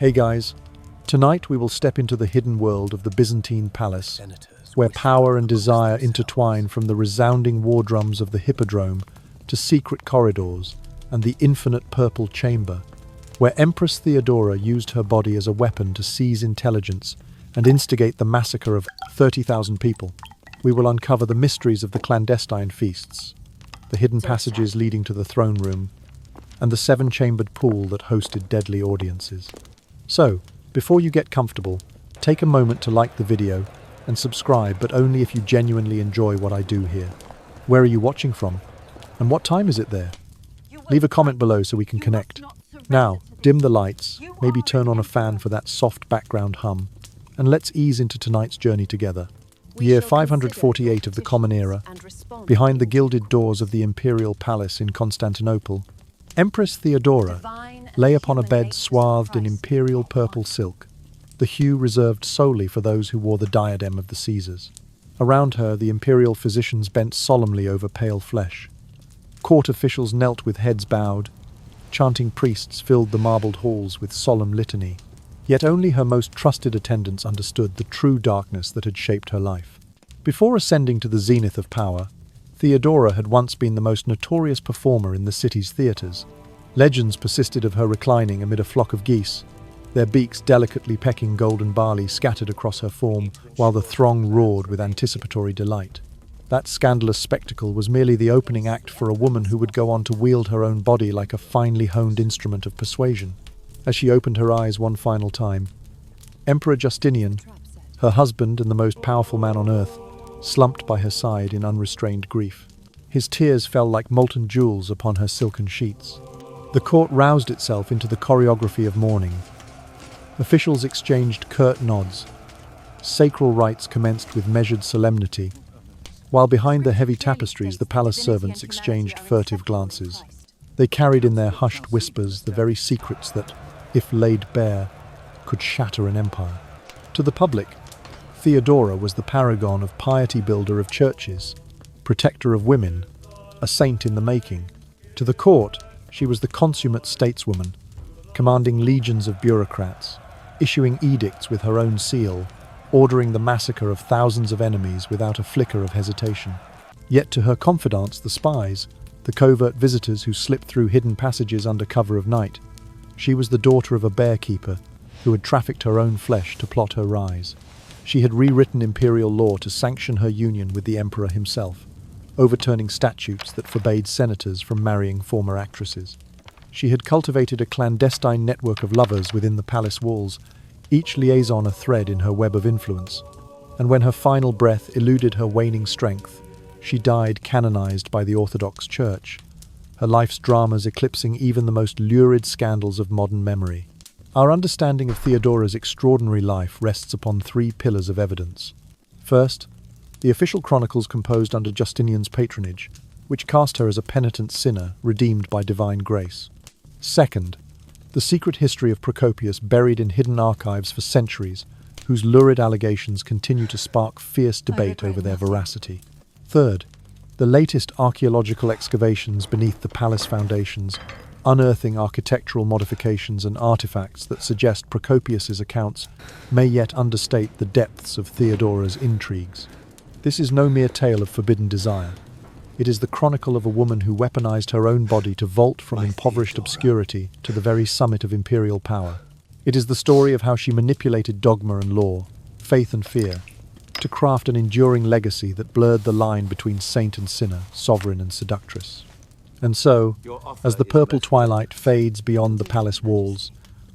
Hey guys, tonight we will step into the hidden world of the Byzantine palace, where power and desire intertwine from the resounding war drums of the hippodrome to secret corridors and the infinite purple chamber, where Empress Theodora used her body as a weapon to seize intelligence and instigate the massacre of 30,000 people. We will uncover the mysteries of the clandestine feasts, the hidden passages leading to the throne room, and the seven-chambered pool that hosted deadly audiences. So, before you get comfortable, take a moment to like the video and subscribe, but only if you genuinely enjoy what I do here. Where are you watching from? And what time is it there? Leave a comment below so we can connect. Now, dim the lights, maybe turn on a fan for that soft background hum, and let's ease into tonight's journey together. Year 548 of the Common Era, behind the gilded doors of the imperial palace in Constantinople, Empress Theodora lay upon a bed swathed in imperial purple silk, the hue reserved solely for those who wore the diadem of the Caesars. Around her, the imperial physicians bent solemnly over pale flesh. Court officials knelt with heads bowed. Chanting priests filled the marbled halls with solemn litany. Yet only her most trusted attendants understood the true darkness that had shaped her life. Before ascending to the zenith of power, Theodora had once been the most notorious performer in the city's theatres. Legends persisted of her reclining amid a flock of geese, their beaks delicately pecking golden barley scattered across her form, while the throng roared with anticipatory delight. That scandalous spectacle was merely the opening act for a woman who would go on to wield her own body like a finely honed instrument of persuasion. As she opened her eyes one final time, Emperor Justinian, her husband and the most powerful man on earth, slumped by her side in unrestrained grief. His tears fell like molten jewels upon her silken sheets. The court roused itself into the choreography of mourning. Officials exchanged curt nods. Sacral rites commenced with measured solemnity, while behind the heavy tapestries the palace servants exchanged furtive glances. They carried in their hushed whispers the very secrets that, if laid bare, could shatter an empire. To the public, Theodora was the paragon of piety, builder of churches, protector of women, a saint in the making. To the court, she was the consummate stateswoman, commanding legions of bureaucrats, issuing edicts with her own seal, ordering the massacre of thousands of enemies without a flicker of hesitation. Yet to her confidants, the spies, the covert visitors who slipped through hidden passages under cover of night, she was the daughter of a bear-keeper who had trafficked her own flesh to plot her rise. She had rewritten imperial law to sanction her union with the emperor himself, overturning statutes that forbade senators from marrying former actresses. She had cultivated a clandestine network of lovers within the palace walls, each liaison a thread in her web of influence. And when her final breath eluded her waning strength, she died canonized by the Orthodox Church, her life's dramas eclipsing even the most lurid scandals of modern memory. Our understanding of Theodora's extraordinary life rests upon three pillars of evidence. First, the official chronicles composed under Justinian's patronage, which cast her as a penitent sinner redeemed by divine grace. Second, the secret history of Procopius buried in hidden archives for centuries, whose lurid allegations continue to spark fierce debate over their veracity. Third, the latest archaeological excavations beneath the palace foundations, unearthing architectural modifications and artifacts that suggest Procopius's accounts may yet understate the depths of Theodora's intrigues. This is no mere tale of forbidden desire. It is the chronicle of a woman who weaponized her own body to vault from impoverished obscurity to the very summit of imperial power. It is the story of how she manipulated dogma and law, faith and fear, to craft an enduring legacy that blurred the line between saint and sinner, sovereign and seductress. And so, as the purple twilight fades beyond the palace walls,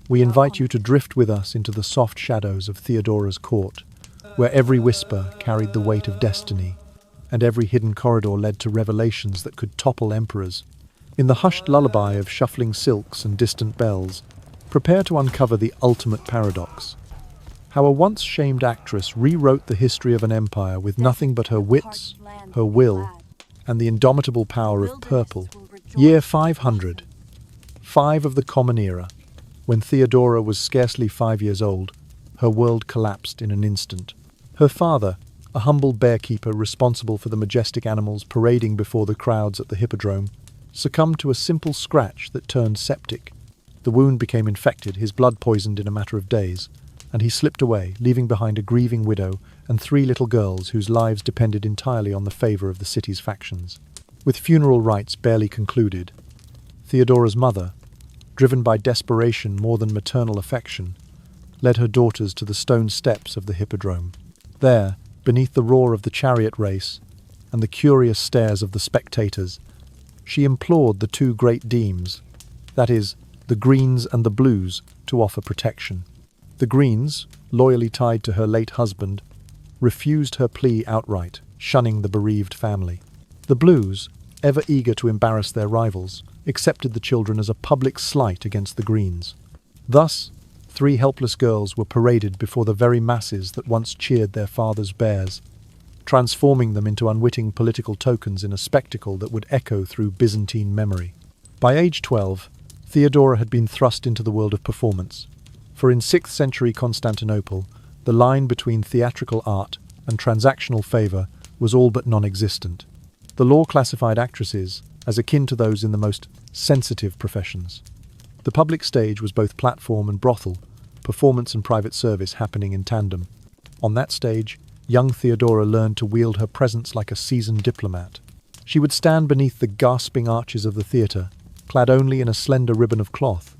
we invite you to drift with us into the soft shadows of Theodora's court, where every whisper carried the weight of destiny, and every hidden corridor led to revelations that could topple emperors. In the hushed lullaby of shuffling silks and distant bells, prepare to uncover the ultimate paradox. How a once shamed actress rewrote the history of an empire with nothing but her wits, her will, and the indomitable power of purple. Year 500. 5 of the Common Era. When Theodora was scarcely 5 years old, her world collapsed in an instant. Her father, a humble bear-keeper responsible for the majestic animals parading before the crowds at the hippodrome, succumbed to a simple scratch that turned septic. The wound became infected, his blood poisoned in a matter of days, and he slipped away, leaving behind a grieving widow and 3 little girls whose lives depended entirely on the favor of the city's factions. With funeral rites barely concluded, Theodora's mother, driven by desperation more than maternal affection, led her daughters to the stone steps of the hippodrome. There, beneath the roar of the chariot race and the curious stares of the spectators, she implored the 2 great demes, that is, the Greens and the Blues, to offer protection. The Greens, loyally tied to her late husband, refused her plea outright, shunning the bereaved family. The Blues, ever eager to embarrass their rivals, accepted the children as a public slight against the Greens. Thus, 3 helpless girls were paraded before the very masses that once cheered their father's bears, transforming them into unwitting political tokens in a spectacle that would echo through Byzantine memory. By age 12, Theodora had been thrust into the world of performance, for in 6th century Constantinople, the line between theatrical art and transactional favor was all but non-existent. The law classified actresses as akin to those in the most sensitive professions. The public stage was both platform and brothel, performance and private service happening in tandem. On that stage, young Theodora learned to wield her presence like a seasoned diplomat. She would stand beneath the gasping arches of the theatre, clad only in a slender ribbon of cloth,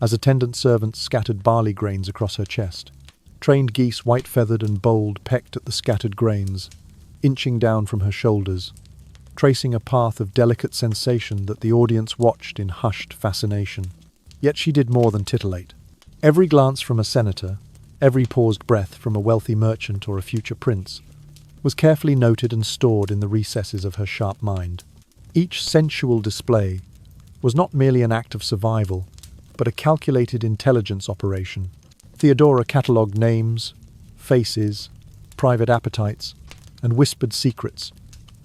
as attendant servants scattered barley grains across her chest. Trained geese, white-feathered and bold, pecked at the scattered grains, inching down from her shoulders, tracing a path of delicate sensation that the audience watched in hushed fascination. Yet she did more than titillate. Every glance from a senator, every paused breath from a wealthy merchant or a future prince, was carefully noted and stored in the recesses of her sharp mind. Each sensual display was not merely an act of survival, but a calculated intelligence operation. Theodora catalogued names, faces, private appetites, and whispered secrets,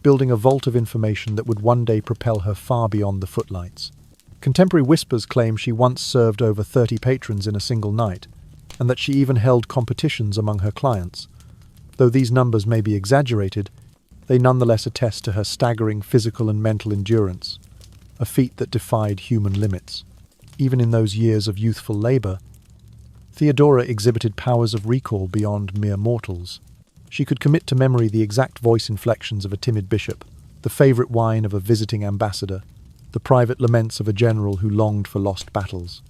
building a vault of information that would one day propel her far beyond the footlights. Contemporary whispers claim she once served over 30 patrons in a single night, and that she even held competitions among her clients. Though these numbers may be exaggerated, they nonetheless attest to her staggering physical and mental endurance, a feat that defied human limits. Even in those years of youthful labor, Theodora exhibited powers of recall beyond mere mortals. She could commit to memory the exact voice inflections of a timid bishop, the favorite wine of a visiting ambassador, the private laments of a general who longed for lost battles.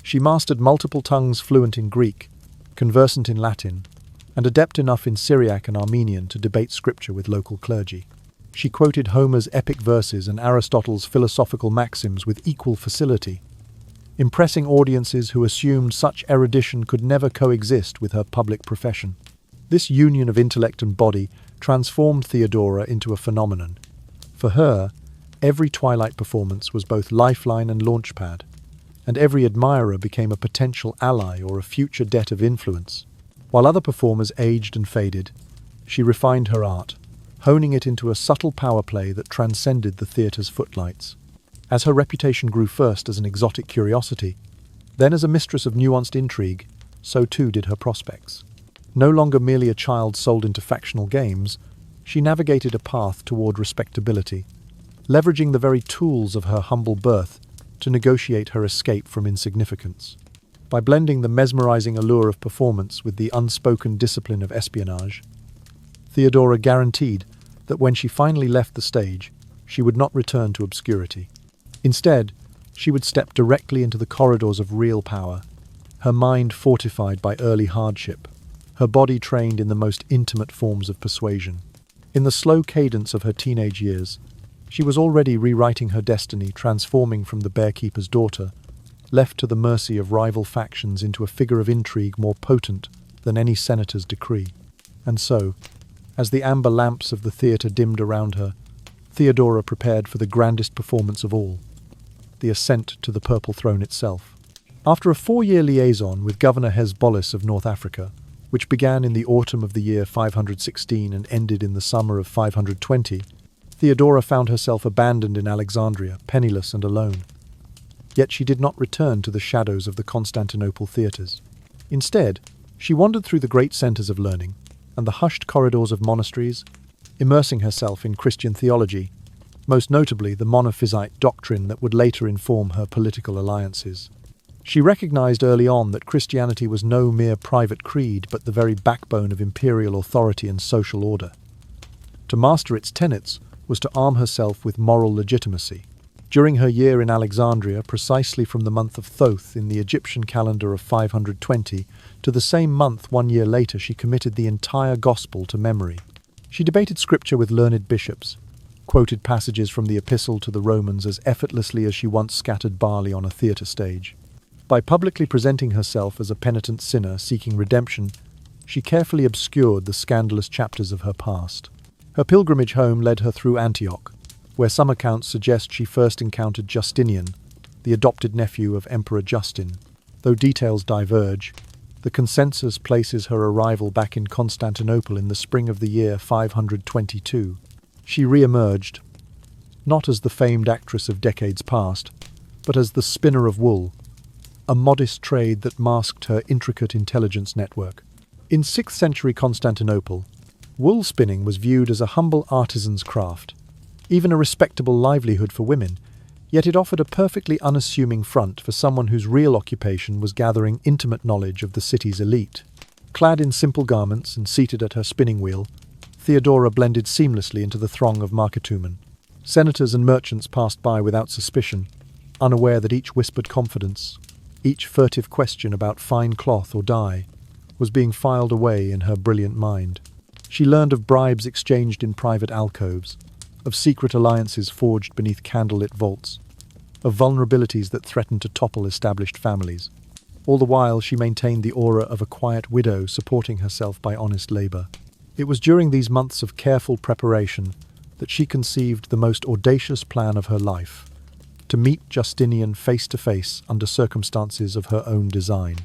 She mastered multiple tongues fluent in Greek, conversant in Latin, and adept enough in Syriac and Armenian to debate scripture with local clergy. She quoted Homer's epic verses and Aristotle's philosophical maxims with equal facility, impressing audiences who assumed such erudition could never coexist with her public profession. This union of intellect and body transformed Theodora into a phenomenon. For her, every Twilight performance was both lifeline and launchpad, and every admirer became a potential ally or a future debt of influence. While other performers aged and faded, she refined her art, honing it into a subtle power play that transcended the theatre's footlights. As her reputation grew first as an exotic curiosity, then as a mistress of nuanced intrigue, so too did her prospects. No longer merely a child sold into factional games, she navigated a path toward respectability, leveraging the very tools of her humble birth to negotiate her escape from insignificance. By blending the mesmerizing allure of performance with the unspoken discipline of espionage, Theodora guaranteed that when she finally left the stage, she would not return to obscurity. Instead, she would step directly into the corridors of real power, her mind fortified by early hardship, her body trained in the most intimate forms of persuasion. In the slow cadence of her teenage years, she was already rewriting her destiny, transforming from the bearkeeper's daughter, left to the mercy of rival factions, into a figure of intrigue more potent than any senator's decree. And so, as the amber lamps of the theatre dimmed around her, Theodora prepared for the grandest performance of all, the ascent to the purple throne itself. After a 4-year liaison with Governor Hezbollah of North Africa, which began in the autumn of the year 516 and ended in the summer of 520, Theodora found herself abandoned in Alexandria, penniless and alone. Yet she did not return to the shadows of the Constantinople theatres. Instead, she wandered through the great centres of learning and the hushed corridors of monasteries, immersing herself in Christian theology, most notably the Monophysite doctrine that would later inform her political alliances. She recognized early on that Christianity was no mere private creed, but the very backbone of imperial authority and social order. To master its tenets was to arm herself with moral legitimacy. During her year in Alexandria, precisely from the month of Thoth in the Egyptian calendar of 520 to the same month 1 year later, she committed the entire gospel to memory. She debated scripture with learned bishops, quoted passages from the epistle to the Romans as effortlessly as she once scattered barley on a theatre stage. By publicly presenting herself as a penitent sinner seeking redemption, she carefully obscured the scandalous chapters of her past. Her pilgrimage home led her through Antioch, where some accounts suggest she first encountered Justinian, the adopted nephew of Emperor Justin. Though details diverge, the consensus places her arrival back in Constantinople in the spring of the year 522. She re-emerged, not as the famed actress of decades past, but as the spinner of wool, a modest trade that masked her intricate intelligence network. In 6th century Constantinople, wool spinning was viewed as a humble artisan's craft, even a respectable livelihood for women, yet it offered a perfectly unassuming front for someone whose real occupation was gathering intimate knowledge of the city's elite. Clad in simple garments and seated at her spinning wheel, Theodora blended seamlessly into the throng of marketumen. Senators and merchants passed by without suspicion, unaware that each whispered confidence, each furtive question about fine cloth or dye, was being filed away in her brilliant mind. She learned of bribes exchanged in private alcoves, of secret alliances forged beneath candlelit vaults, of vulnerabilities that threatened to topple established families. All the while she maintained the aura of a quiet widow supporting herself by honest labor. It was during these months of careful preparation that she conceived the most audacious plan of her life, to meet Justinian face to face under circumstances of her own design.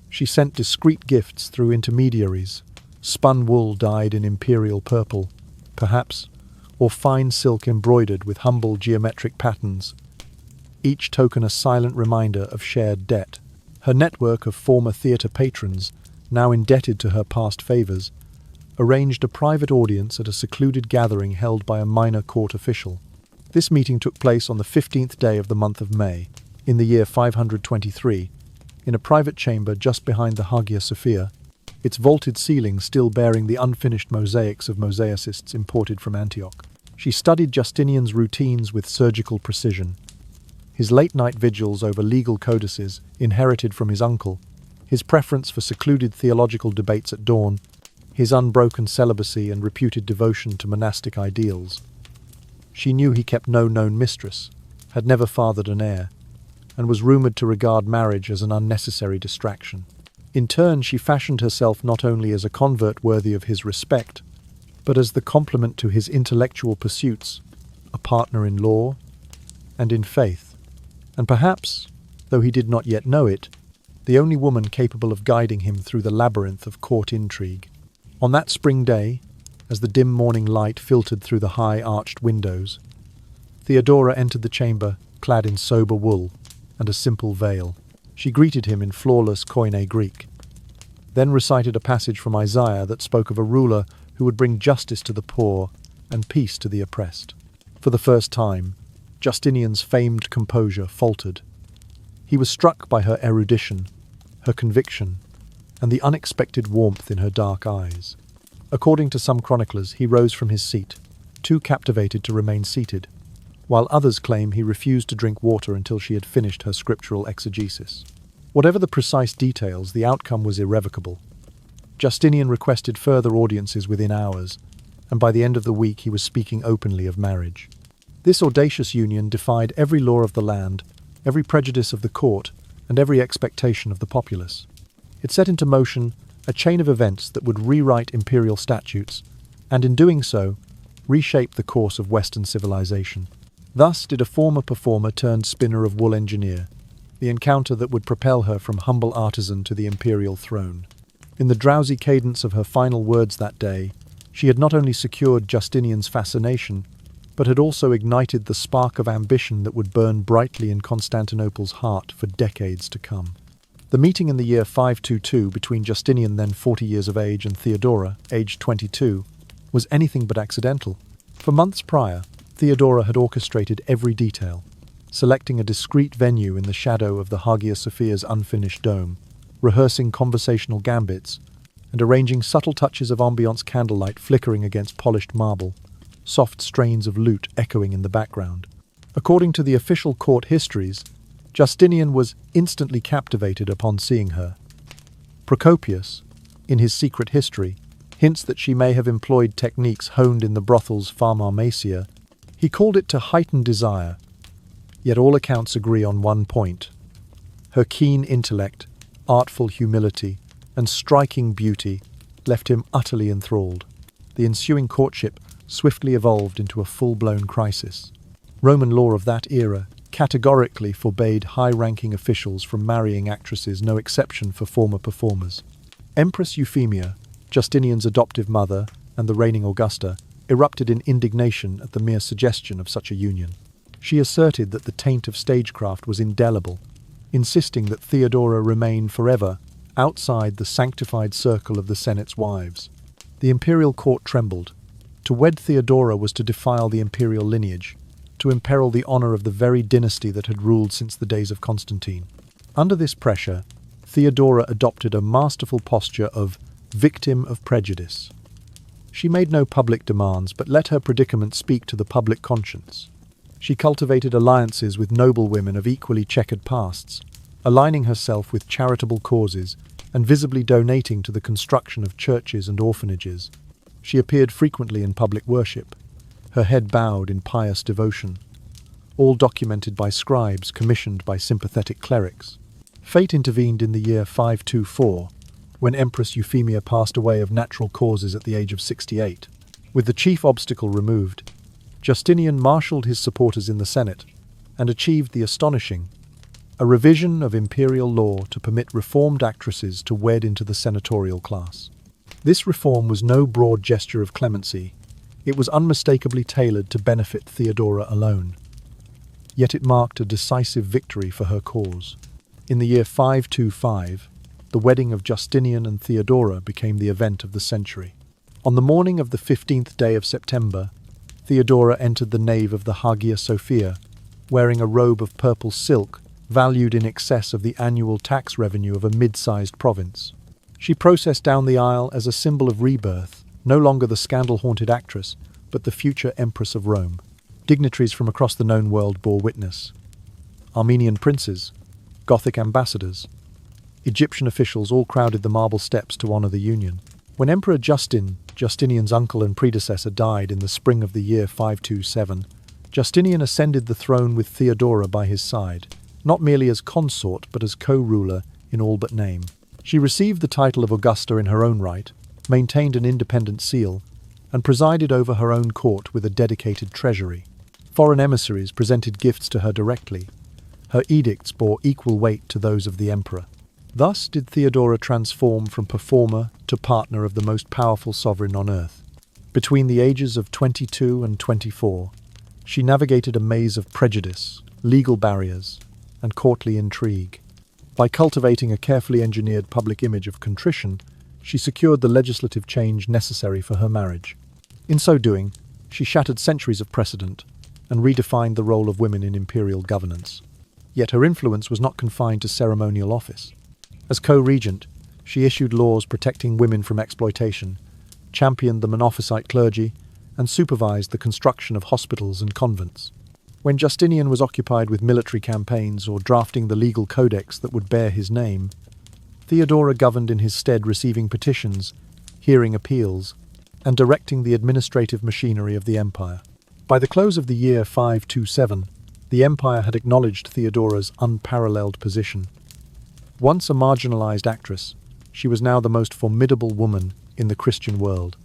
She sent discreet gifts through intermediaries, spun wool dyed in imperial purple, perhaps, or fine silk embroidered with humble geometric patterns, each token a silent reminder of shared debt. Her network of former theatre patrons, now indebted to her past favours, arranged a private audience at a secluded gathering held by a minor court official. This meeting took place on the 15th day of the month of May, in the year 523, in a private chamber just behind the Hagia Sophia, its vaulted ceiling still bearing the unfinished mosaics of mosaicists imported from Antioch. She studied Justinian's routines with surgical precision. His late-night vigils over legal codices, inherited from his uncle, his preference for secluded theological debates at dawn, his unbroken celibacy and reputed devotion to monastic ideals. She knew he kept no known mistress, had never fathered an heir, and was rumoured to regard marriage as an unnecessary distraction. In turn, she fashioned herself not only as a convert worthy of his respect, but as the complement to his intellectual pursuits, a partner in law and in faith, and perhaps, though he did not yet know it, the only woman capable of guiding him through the labyrinth of court intrigue. On that spring day, as the dim morning light filtered through the high arched windows, Theodora entered the chamber clad in sober wool and a simple veil. She greeted him in flawless Koine Greek, then recited a passage from Isaiah that spoke of a ruler who would bring justice to the poor and peace to the oppressed. For the first time, Justinian's famed composure faltered. He was struck by her erudition, her conviction, and the unexpected warmth in her dark eyes. According to some chroniclers, he rose from his seat, too captivated to remain seated, while others claim he refused to drink water until she had finished her scriptural exegesis. Whatever the precise details, the outcome was irrevocable. Justinian requested further audiences within hours, and by the end of the week he was speaking openly of marriage. This audacious union defied every law of the land, every prejudice of the court, and every expectation of the populace. It set into motion a chain of events that would rewrite imperial statutes, and in doing so, reshape the course of Western civilization. Thus did a former performer turned spinner of wool engineer, the encounter that would propel her from humble artisan to the imperial throne. In the drowsy cadence of her final words that day, she had not only secured Justinian's fascination, but had also ignited the spark of ambition that would burn brightly in Constantinople's heart for decades to come. The meeting in the year 522 between Justinian, then 40 years of age, and Theodora, aged 22, was anything but accidental. For months prior, Theodora had orchestrated every detail. selecting a discreet venue in the shadow of the Hagia Sophia's unfinished dome, rehearsing conversational gambits, and arranging subtle touches of ambiance candlelight flickering against polished marble, soft strains of lute echoing in the background. According to the official court histories, Justinian was instantly captivated upon seeing her. Procopius, in his secret history, hints that she may have employed techniques honed in the brothel's pharmacia. He called it to heighten desire, yet all accounts agree on one point. Her keen intellect, artful humility, and striking beauty left him utterly enthralled. The ensuing courtship swiftly evolved into a full-blown crisis. Roman law of that era categorically forbade high-ranking officials from marrying actresses, no exception for former performers. Empress Euphemia, Justinian's adoptive mother and the reigning Augusta, erupted in indignation at the mere suggestion of such a union. She asserted that the taint of stagecraft was indelible, insisting that Theodora remain forever outside the sanctified circle of the Senate's wives. The imperial court trembled. To wed Theodora was to defile the imperial lineage, to imperil the honor of the very dynasty that had ruled since the days of Constantine. Under this pressure, Theodora adopted a masterful posture of victim of prejudice. She made no public demands, but let her predicament speak to the public conscience. She cultivated alliances with noble women of equally checkered pasts, aligning herself with charitable causes and visibly donating to the construction of churches and orphanages. She appeared frequently in public worship, her head bowed in pious devotion, all documented by scribes commissioned by sympathetic clerics. Fate intervened in the year 524, when Empress Euphemia passed away of natural causes at the age of 68. With the chief obstacle removed, Justinian marshalled his supporters in the Senate and achieved the astonishing, a revision of imperial law to permit reformed actresses to wed into the senatorial class. This reform was no broad gesture of clemency. It was unmistakably tailored to benefit Theodora alone. Yet it marked a decisive victory for her cause. In the year 525, the wedding of Justinian and Theodora became the event of the century. On the morning of the 15th day of September, Theodora entered the nave of the Hagia Sophia, wearing a robe of purple silk valued in excess of the annual tax revenue of a mid-sized province. She processed down the aisle as a symbol of rebirth, no longer the scandal-haunted actress, but the future Empress of Rome. Dignitaries from across the known world bore witness. Armenian princes, Gothic ambassadors, Egyptian officials all crowded the marble steps to honor the union. When Emperor Justinian's uncle and predecessor, died in the spring of the year 527, Justinian ascended the throne with Theodora by his side, not merely as consort but as co-ruler in all but name. She received the title of Augusta in her own right, maintained an independent seal, and presided over her own court with a dedicated treasury. Foreign emissaries presented gifts to her directly. Her edicts bore equal weight to those of the emperor. Thus did Theodora transform from performer to partner of the most powerful sovereign on earth. Between the ages of 22 and 24, she navigated a maze of prejudice, legal barriers, and courtly intrigue. By cultivating a carefully engineered public image of contrition, she secured the legislative change necessary for her marriage. In so doing, she shattered centuries of precedent and redefined the role of women in imperial governance. Yet her influence was not confined to ceremonial office. As co-regent, she issued laws protecting women from exploitation, championed the Monophysite clergy, and supervised the construction of hospitals and convents. When Justinian was occupied with military campaigns or drafting the legal codex that would bear his name, Theodora governed in his stead, receiving petitions, hearing appeals, and directing the administrative machinery of the empire. By the close of the year 527, the empire had acknowledged Theodora's unparalleled position. Once a marginalized actress, she was now the most formidable woman in the Christian world.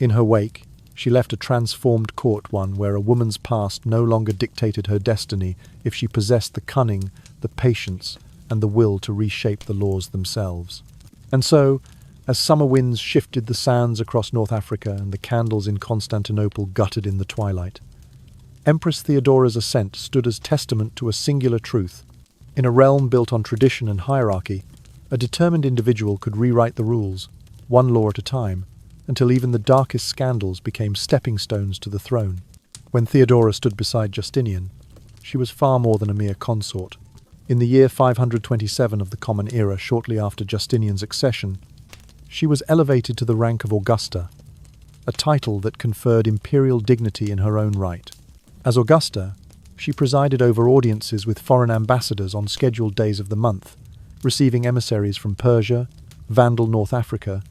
In her wake, she left a transformed court, one where a woman's past no longer dictated her destiny if she possessed the cunning, the patience, and the will to reshape the laws themselves. And so, as summer winds shifted the sands across North Africa and the candles in Constantinople guttered in the twilight, Empress Theodora's ascent stood as testament to a singular truth. In a realm built on tradition and hierarchy, a determined individual could rewrite the rules, one law at a time, until even the darkest scandals became stepping stones to the throne. When Theodora stood beside Justinian, she was far more than a mere consort. In the year 527 of the Common Era, shortly after Justinian's accession, she was elevated to the rank of Augusta, a title that conferred imperial dignity in her own right. As Augusta, she presided over audiences with foreign ambassadors on scheduled days of the month, receiving emissaries from Persia, Vandal North Africa,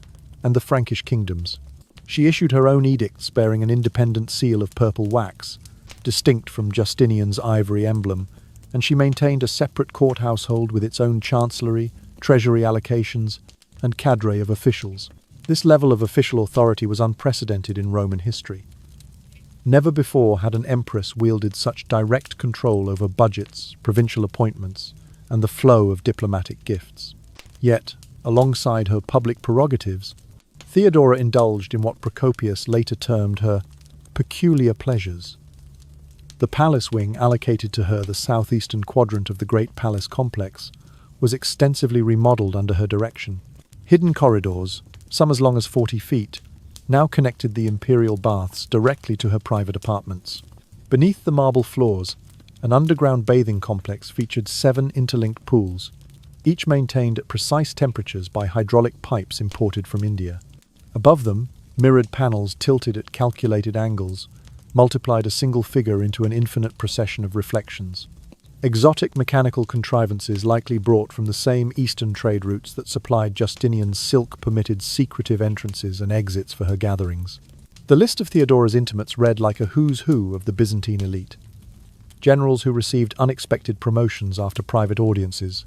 and the Frankish kingdoms. She issued her own edicts bearing an independent seal of purple wax, distinct from Justinian's ivory emblem, and she maintained a separate court household with its own chancellery, treasury allocations, and cadre of officials. This level of official authority was unprecedented in Roman history. Never before had an empress wielded such direct control over budgets, provincial appointments, and the flow of diplomatic gifts. Yet, alongside her public prerogatives, Theodora indulged in what Procopius later termed her peculiar pleasures. The palace wing allocated to her, the southeastern quadrant of the great palace complex, was extensively remodeled under her direction. Hidden corridors, some as long as 40 feet, now connected the imperial baths directly to her private apartments. Beneath the marble floors, an underground bathing complex featured 7 interlinked pools, each maintained at precise temperatures by hydraulic pipes imported from India. Above them, mirrored panels tilted at calculated angles multiplied a single figure into an infinite procession of reflections. Exotic mechanical contrivances likely brought from the same eastern trade routes that supplied Justinian's silk-permitted secretive entrances and exits for her gatherings. The list of Theodora's intimates read like a who's who of the Byzantine elite. Generals who received unexpected promotions after private audiences,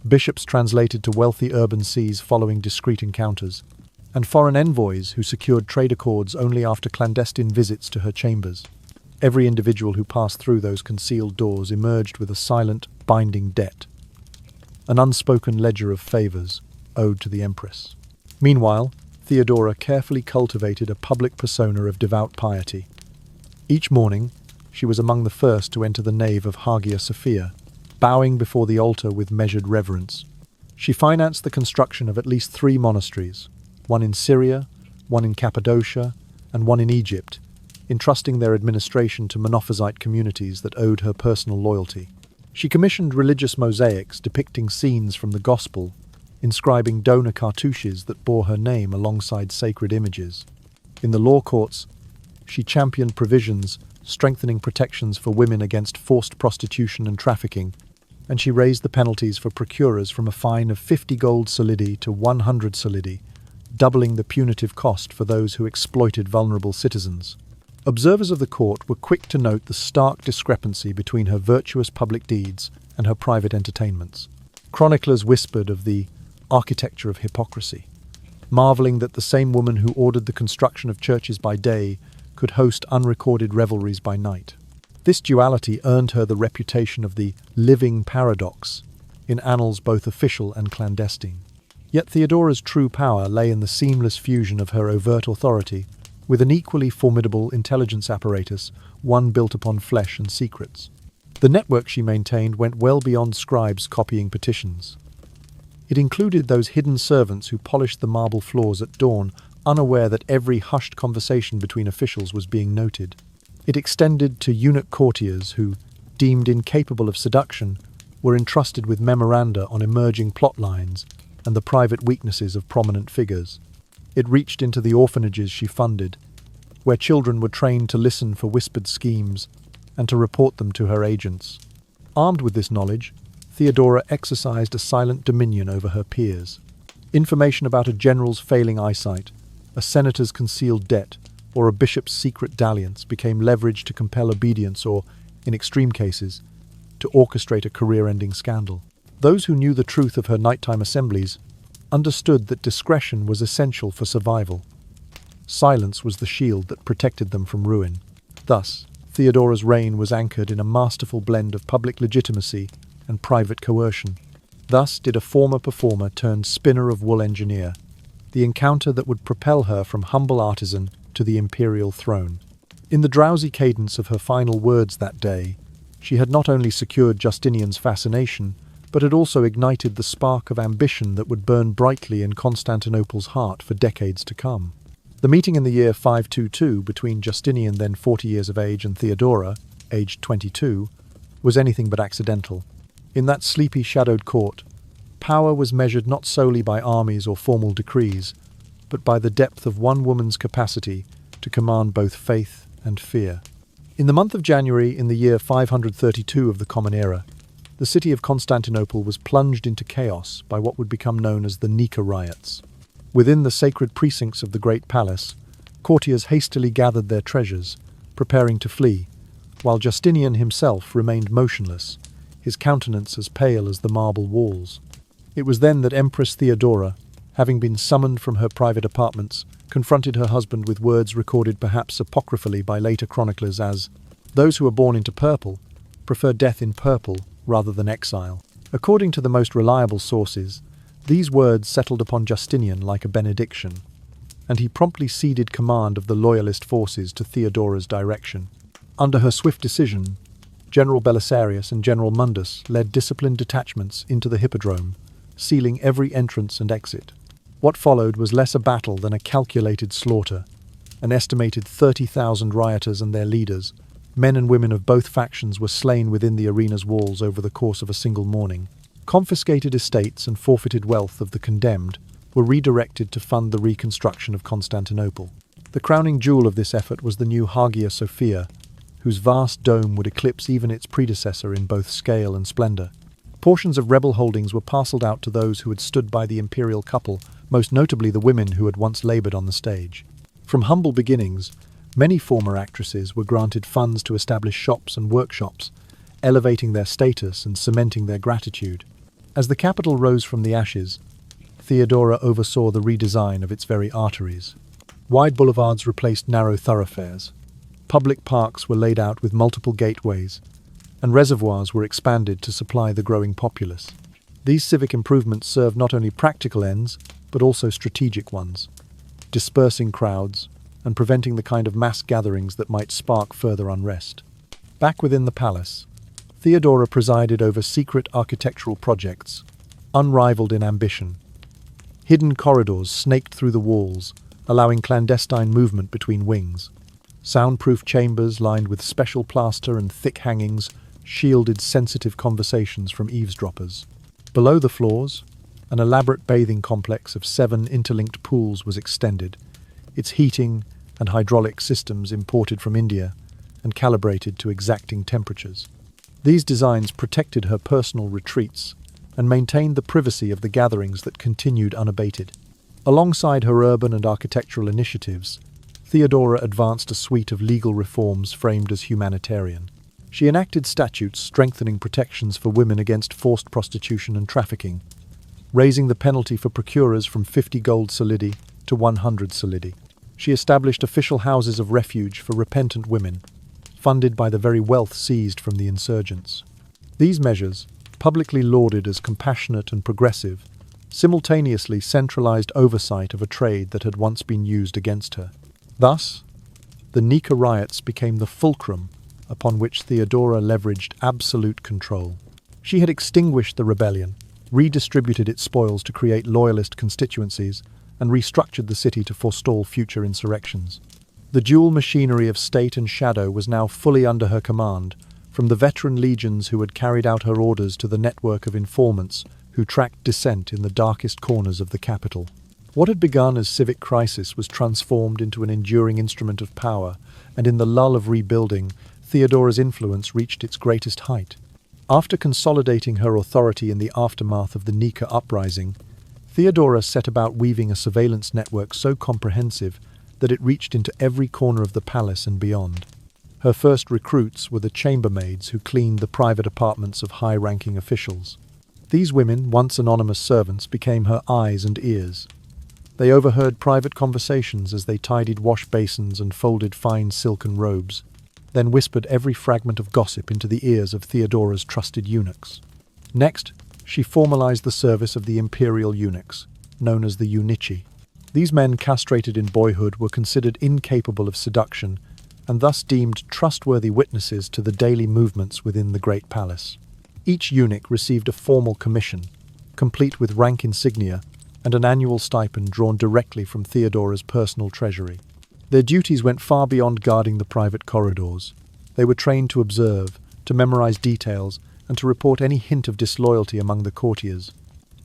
bishops translated to wealthy urban sees following discreet encounters, and foreign envoys who secured trade accords only after clandestine visits to her chambers. Every individual who passed through those concealed doors emerged with a silent, binding debt, an unspoken ledger of favours owed to the empress. Meanwhile, Theodora carefully cultivated a public persona of devout piety. Each morning, she was among the first to enter the nave of Hagia Sophia, bowing before the altar with measured reverence. She financed the construction of at least 3 monasteries, one in Syria, one in Cappadocia, and one in Egypt, entrusting their administration to Monophysite communities that owed her personal loyalty. She commissioned religious mosaics depicting scenes from the Gospel, inscribing donor cartouches that bore her name alongside sacred images. In the law courts, she championed provisions strengthening protections for women against forced prostitution and trafficking, and she raised the penalties for procurers from a fine of 50 gold solidi to 100 solidi, doubling the punitive cost for those who exploited vulnerable citizens. Observers of the court were quick to note the stark discrepancy between her virtuous public deeds and her private entertainments. Chroniclers whispered of the architecture of hypocrisy, marveling that the same woman who ordered the construction of churches by day could host unrecorded revelries by night. This duality earned her the reputation of the living paradox in annals both official and clandestine. Yet Theodora's true power lay in the seamless fusion of her overt authority with an equally formidable intelligence apparatus, one built upon flesh and secrets. The network she maintained went well beyond scribes copying petitions. It included those hidden servants who polished the marble floors at dawn, unaware that every hushed conversation between officials was being noted. It extended to eunuch courtiers who, deemed incapable of seduction, were entrusted with memoranda on emerging plot lines and the private weaknesses of prominent figures. It reached into the orphanages she funded, where children were trained to listen for whispered schemes and to report them to her agents. Armed with this knowledge, Theodora exercised a silent dominion over her peers. Information about a general's failing eyesight, a senator's concealed debt, or a bishop's secret dalliance became leverage to compel obedience or, in extreme cases, to orchestrate a career-ending scandal. Those who knew the truth of her nighttime assemblies understood that discretion was essential for survival. Silence was the shield that protected them from ruin. Thus, Theodora's reign was anchored in a masterful blend of public legitimacy and private coercion. Thus did a former performer turned spinner of wool engineer, the encounter that would propel her from humble artisan to the imperial throne. In the drowsy cadence of her final words that day, she had not only secured Justinian's fascination, but had also ignited the spark of ambition that would burn brightly in Constantinople's heart for decades to come. The meeting in the year 522 between Justinian, then 40 years of age, and Theodora, aged 22, was anything but accidental. In that sleepy, shadowed court, power was measured not solely by armies or formal decrees, but by the depth of one woman's capacity to command both faith and fear. In the month of January in the year 532 of the Common Era, the city of Constantinople was plunged into chaos by what would become known as the Nika riots. Within the sacred precincts of the great palace, courtiers hastily gathered their treasures, preparing to flee, while Justinian himself remained motionless, his countenance as pale as the marble walls. It was then that Empress Theodora, having been summoned from her private apartments, confronted her husband with words recorded perhaps apocryphally by later chroniclers as, "Those who are born into purple prefer death in purple rather than exile." According to the most reliable sources, these words settled upon Justinian like a benediction, and he promptly ceded command of the loyalist forces to Theodora's direction. Under her swift decision, General Belisarius and General Mundus led disciplined detachments into the hippodrome, sealing every entrance and exit. What followed was less a battle than a calculated slaughter. An estimated 30,000 rioters and their leaders, men and women of both factions, were slain within the arena's walls over the course of a single morning. Confiscated estates and forfeited wealth of the condemned were redirected to fund the reconstruction of Constantinople. The crowning jewel of this effort was the new Hagia Sophia, whose vast dome would eclipse even its predecessor in both scale and splendor. Portions of rebel holdings were parceled out to those who had stood by the imperial couple, most notably the women who had once labored on the stage. From humble beginnings, many former actresses were granted funds to establish shops and workshops, elevating their status and cementing their gratitude. As the capital rose from the ashes, Theodora oversaw the redesign of its very arteries. Wide boulevards replaced narrow thoroughfares. Public parks were laid out with multiple gateways, and reservoirs were expanded to supply the growing populace. These civic improvements served not only practical ends, but also strategic ones, dispersing crowds and preventing the kind of mass gatherings that might spark further unrest. Back within the palace, Theodora presided over secret architectural projects, unrivaled in ambition. Hidden corridors snaked through the walls, allowing clandestine movement between wings. Soundproof chambers lined with special plaster and thick hangings shielded sensitive conversations from eavesdroppers. Below the floors, an elaborate bathing complex of 7 interlinked pools was extended, its heating and hydraulic systems imported from India and calibrated to exacting temperatures. These designs protected her personal retreats and maintained the privacy of the gatherings that continued unabated. Alongside her urban and architectural initiatives, Theodora advanced a suite of legal reforms framed as humanitarian. She enacted statutes strengthening protections for women against forced prostitution and trafficking, raising the penalty for procurers from 50 gold solidi to 100 solidi. She established official houses of refuge for repentant women, funded by the very wealth seized from the insurgents. These measures, publicly lauded as compassionate and progressive, simultaneously centralized oversight of a trade that had once been used against her. Thus, the Nika riots became the fulcrum upon which Theodora leveraged absolute control. She had extinguished the rebellion, redistributed its spoils to create loyalist constituencies, and restructured the city to forestall future insurrections. The dual machinery of state and shadow was now fully under her command, from the veteran legions who had carried out her orders to the network of informants who tracked dissent in the darkest corners of the capital. What had begun as civic crisis was transformed into an enduring instrument of power, and in the lull of rebuilding, Theodora's influence reached its greatest height. After consolidating her authority in the aftermath of the Nika uprising, Theodora set about weaving a surveillance network so comprehensive that it reached into every corner of the palace and beyond. Her first recruits were the chambermaids who cleaned the private apartments of high-ranking officials. These women, once anonymous servants, became her eyes and ears. They overheard private conversations as they tidied wash basins and folded fine silken robes, then whispered every fragment of gossip into the ears of Theodora's trusted eunuchs. Next, she formalized the service of the imperial eunuchs, known as the Eunici. These men, castrated in boyhood, were considered incapable of seduction and thus deemed trustworthy witnesses to the daily movements within the great palace. Each eunuch received a formal commission, complete with rank insignia and an annual stipend drawn directly from Theodora's personal treasury. Their duties went far beyond guarding the private corridors. They were trained to observe, to memorize details, and to report any hint of disloyalty among the courtiers.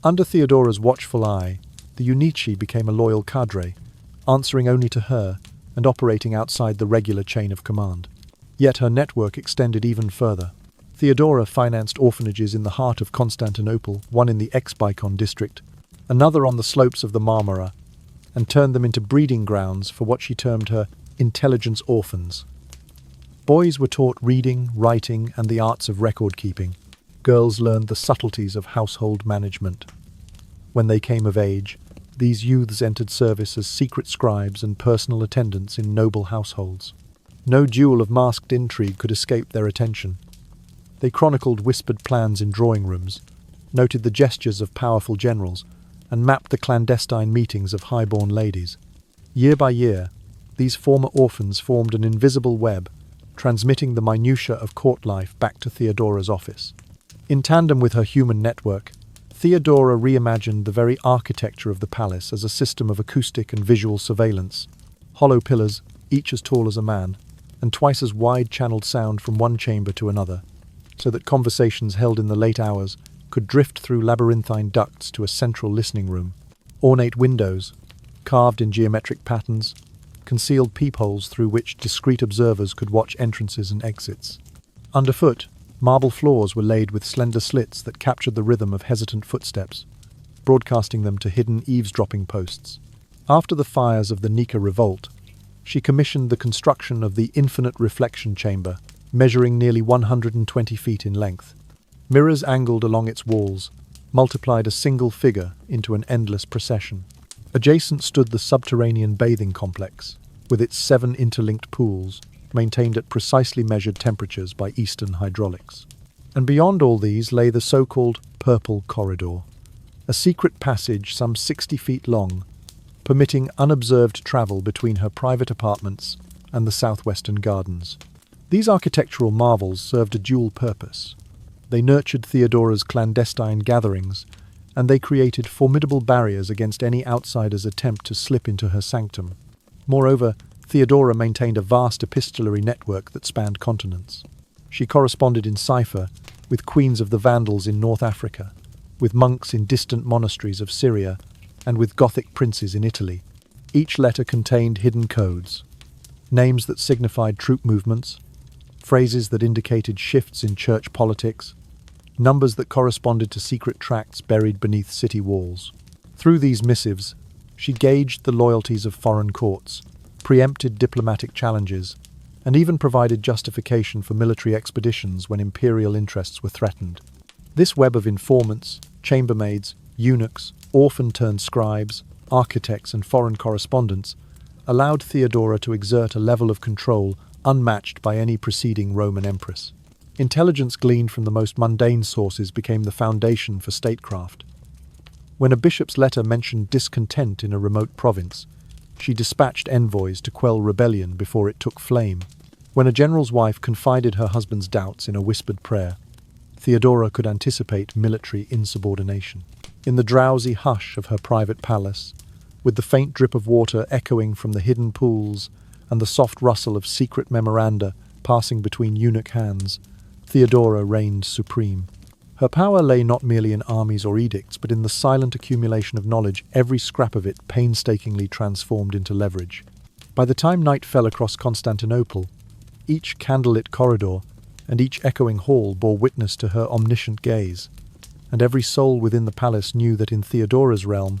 Under Theodora's watchful eye, the Unici became a loyal cadre, answering only to her and operating outside the regular chain of command. Yet her network extended even further. Theodora financed orphanages in the heart of Constantinople, one in the ex-Bykon district, another on the slopes of the Marmara, and turned them into breeding grounds for what she termed her intelligence orphans. Boys were taught reading, writing, and the arts of record-keeping. Girls learned the subtleties of household management. When they came of age, these youths entered service as secret scribes and personal attendants in noble households. No duel of masked intrigue could escape their attention. They chronicled whispered plans in drawing rooms, noted the gestures of powerful generals, and mapped the clandestine meetings of high-born ladies. Year by year, these former orphans formed an invisible web, transmitting the minutiae of court life back to Theodora's office. In tandem with her human network, Theodora reimagined the very architecture of the palace as a system of acoustic and visual surveillance. Hollow pillars, each as tall as a man, and twice as wide channeled sound from one chamber to another, so that conversations held in the late hours could drift through labyrinthine ducts to a central listening room. Ornate windows, carved in geometric patterns, concealed peepholes through which discreet observers could watch entrances and exits. Underfoot, marble floors were laid with slender slits that captured the rhythm of hesitant footsteps, broadcasting them to hidden eavesdropping posts. After the fires of the Nika revolt, she commissioned the construction of the Infinite Reflection Chamber, measuring nearly 120 feet in length. Mirrors angled along its walls multiplied a single figure into an endless procession. Adjacent stood the subterranean bathing complex, with its 7 interlinked pools, maintained at precisely measured temperatures by Eastern hydraulics. And beyond all these lay the so-called Purple Corridor, a secret passage some 60 feet long, permitting unobserved travel between her private apartments and the southwestern gardens. These architectural marvels served a dual purpose. They nurtured Theodora's clandestine gatherings, and they created formidable barriers against any outsider's attempt to slip into her sanctum. Moreover, Theodora maintained a vast epistolary network that spanned continents. She corresponded in cipher with queens of the Vandals in North Africa, with monks in distant monasteries of Syria, and with Gothic princes in Italy. Each letter contained hidden codes, names that signified troop movements, phrases that indicated shifts in church politics, numbers that corresponded to secret tracts buried beneath city walls. Through these missives, she gauged the loyalties of foreign courts, preempted diplomatic challenges, and even provided justification for military expeditions when imperial interests were threatened. This web of informants, chambermaids, eunuchs, orphan-turned-scribes, architects, and foreign correspondents allowed Theodora to exert a level of control unmatched by any preceding Roman empress. Intelligence gleaned from the most mundane sources became the foundation for statecraft. When a bishop's letter mentioned discontent in a remote province, she dispatched envoys to quell rebellion before it took flame. When a general's wife confided her husband's doubts in a whispered prayer, Theodora could anticipate military insubordination. In the drowsy hush of her private palace, with the faint drip of water echoing from the hidden pools and the soft rustle of secret memoranda passing between eunuch hands, Theodora reigned supreme. Her power lay not merely in armies or edicts, but in the silent accumulation of knowledge, every scrap of it painstakingly transformed into leverage. By the time night fell across Constantinople, each candlelit corridor and each echoing hall bore witness to her omniscient gaze, and every soul within the palace knew that in Theodora's realm,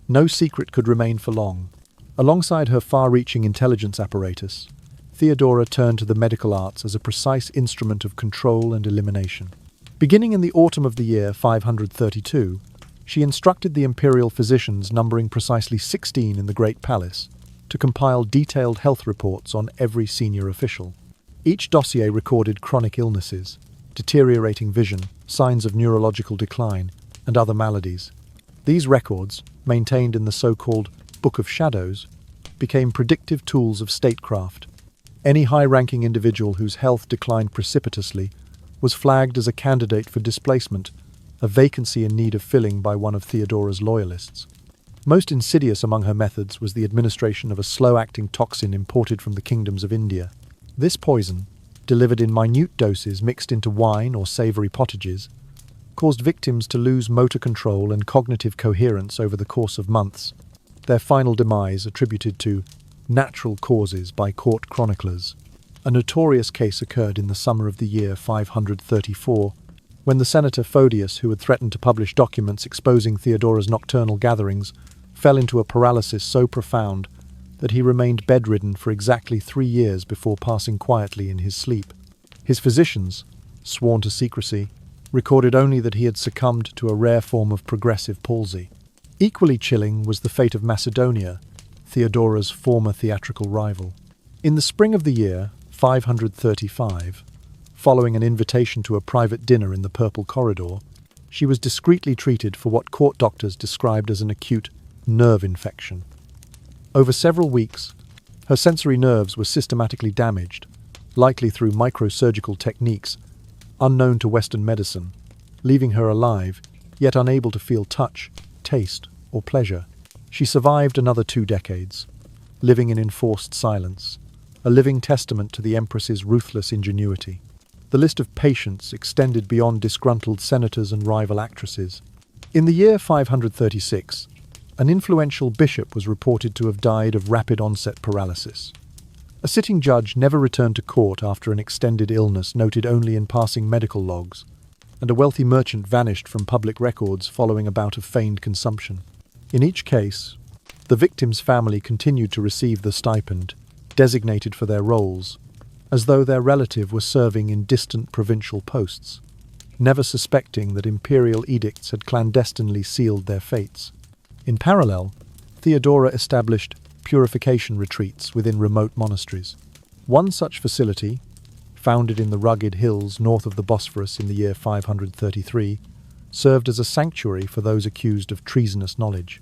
no secret could remain for long. Alongside her far-reaching intelligence apparatus, Theodora turned to the medical arts as a precise instrument of control and elimination. Beginning in the autumn of the year 532, she instructed the imperial physicians, numbering precisely 16 in the Great Palace, to compile detailed health reports on every senior official. Each dossier recorded chronic illnesses, deteriorating vision, signs of neurological decline, and other maladies. These records, maintained in the so-called Book of Shadows, became predictive tools of statecraft. Any high-ranking individual whose health declined precipitously was flagged as a candidate for displacement, a vacancy in need of filling by one of Theodora's loyalists. Most insidious among her methods was the administration of a slow-acting toxin imported from the kingdoms of India. This poison, delivered in minute doses mixed into wine or savory potages, caused victims to lose motor control and cognitive coherence over the course of months, their final demise attributed to natural causes by court chroniclers. A notorious case occurred in the summer of the year 534, when the senator Photius, who had threatened to publish documents exposing Theodora's nocturnal gatherings, fell into a paralysis so profound that he remained bedridden for exactly 3 years before passing quietly in his sleep. His physicians, sworn to secrecy, recorded only that he had succumbed to a rare form of progressive palsy. Equally chilling was the fate of Macedonia, Theodora's former theatrical rival. In the spring of the year 535, following an invitation to a private dinner in the Purple Corridor, she was discreetly treated for what court doctors described as an acute nerve infection. Over several weeks, her sensory nerves were systematically damaged, likely through microsurgical techniques unknown to Western medicine, leaving her alive, yet unable to feel touch, taste, or pleasure. She survived another 2 decades, living in enforced silence, a living testament to the Empress's ruthless ingenuity. The list of patients extended beyond disgruntled senators and rival actresses. In the year 536, an influential bishop was reported to have died of rapid-onset paralysis. A sitting judge never returned to court after an extended illness noted only in passing medical logs, and a wealthy merchant vanished from public records following a bout of feigned consumption. In each case, the victim's family continued to receive the stipend designated for their roles, as though their relative were serving in distant provincial posts, never suspecting that imperial edicts had clandestinely sealed their fates. In parallel, Theodora established purification retreats within remote monasteries. One such facility, founded in the rugged hills north of the Bosphorus in the year 533, served as a sanctuary for those accused of treasonous knowledge.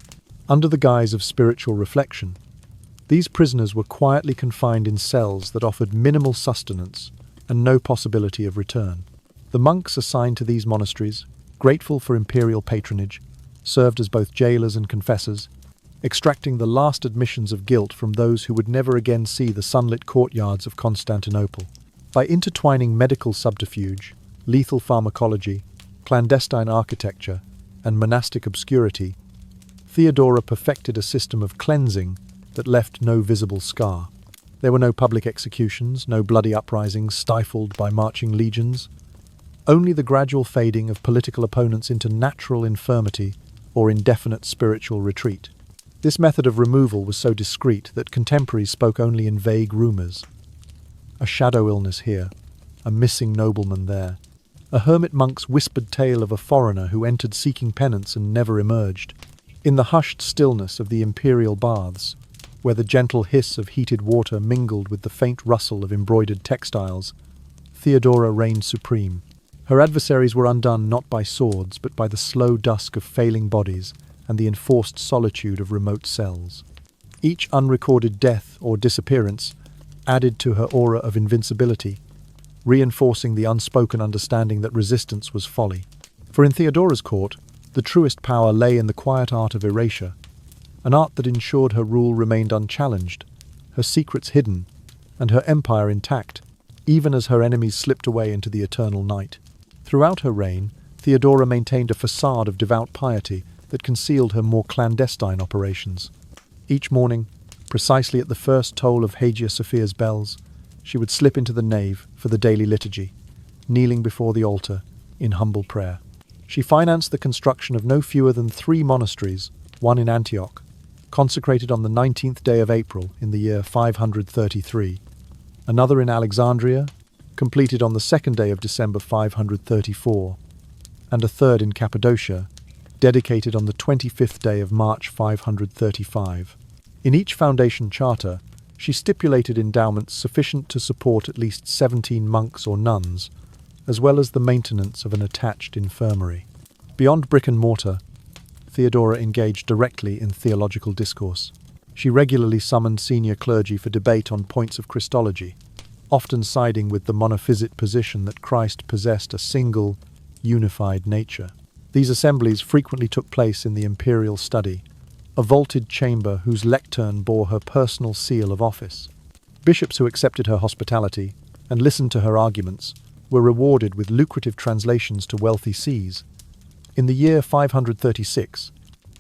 Under the guise of spiritual reflection, these prisoners were quietly confined in cells that offered minimal sustenance and no possibility of return. The monks assigned to these monasteries, grateful for imperial patronage, served as both jailers and confessors, extracting the last admissions of guilt from those who would never again see the sunlit courtyards of Constantinople. By intertwining medical subterfuge, lethal pharmacology, clandestine architecture, and monastic obscurity, Theodora perfected a system of cleansing that left no visible scar. There were no public executions, no bloody uprisings stifled by marching legions, only the gradual fading of political opponents into natural infirmity or indefinite spiritual retreat. This method of removal was so discreet that contemporaries spoke only in vague rumours. A shadow illness here, a missing nobleman there, a hermit monk's whispered tale of a foreigner who entered seeking penance and never emerged. In the hushed stillness of the imperial baths, where the gentle hiss of heated water mingled with the faint rustle of embroidered textiles, Theodora reigned supreme. Her adversaries were undone not by swords, but by the slow dusk of failing bodies and the enforced solitude of remote cells. Each unrecorded death or disappearance added to her aura of invincibility, reinforcing the unspoken understanding that resistance was folly. For in Theodora's court, the truest power lay in the quiet art of erasure, an art that ensured her rule remained unchallenged, her secrets hidden, and her empire intact, even as her enemies slipped away into the eternal night. Throughout her reign, Theodora maintained a facade of devout piety that concealed her more clandestine operations. Each morning, precisely at the first toll of Hagia Sophia's bells, she would slip into the nave for the daily liturgy, kneeling before the altar in humble prayer. She financed the construction of no fewer than 3 monasteries, one in Antioch, consecrated on the 19th day of April in the year 533, another in Alexandria, completed on the 2nd day of December 534, and a third in Cappadocia, dedicated on the 25th day of March 535. In each foundation charter, she stipulated endowments sufficient to support at least 17 monks or nuns, as well as the maintenance of an attached infirmary. Beyond brick and mortar, Theodora engaged directly in theological discourse. She regularly summoned senior clergy for debate on points of Christology, often siding with the monophysite position that Christ possessed a single, unified nature. These assemblies frequently took place in the imperial study, a vaulted chamber whose lectern bore her personal seal of office. Bishops who accepted her hospitality, and listened to her arguments, were rewarded with lucrative translations to wealthy sees. In the year 536,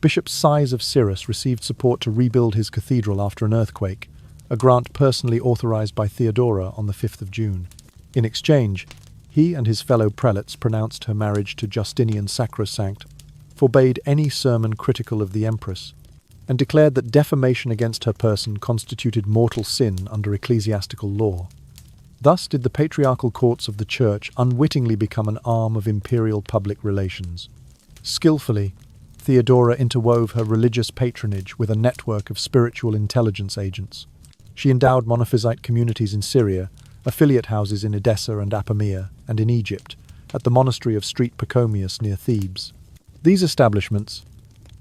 Bishop Size of Cyrrhus received support to rebuild his cathedral after an earthquake, a grant personally authorized by Theodora on the 5th of June. In exchange, he and his fellow prelates pronounced her marriage to Justinian sacrosanct, forbade any sermon critical of the empress, and declared that defamation against her person constituted mortal sin under ecclesiastical law. Thus did the patriarchal courts of the Church unwittingly become an arm of imperial public relations. Skillfully, Theodora interwove her religious patronage with a network of spiritual intelligence agents. She endowed Monophysite communities in Syria, affiliate houses in Edessa and Apamea, and in Egypt, at the monastery of Street Pachomius near Thebes. These establishments,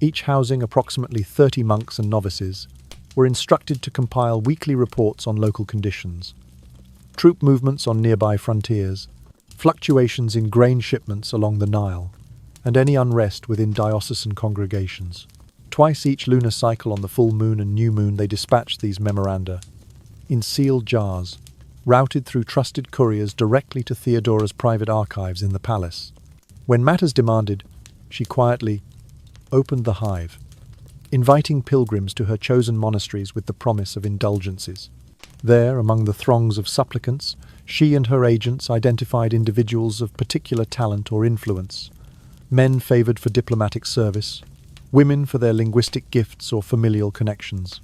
each housing approximately 30 monks and novices, were instructed to compile weekly reports on local conditions, troop movements on nearby frontiers, fluctuations in grain shipments along the Nile, and any unrest within diocesan congregations. Twice each lunar cycle on the full moon and new moon they dispatched these memoranda, in sealed jars, routed through trusted couriers directly to Theodora's private archives in the palace. When matters demanded, she quietly opened the hive, inviting pilgrims to her chosen monasteries with the promise of indulgences. There, among the throngs of supplicants, she and her agents identified individuals of particular talent or influence, men favoured for diplomatic service, women for their linguistic gifts or familial connections.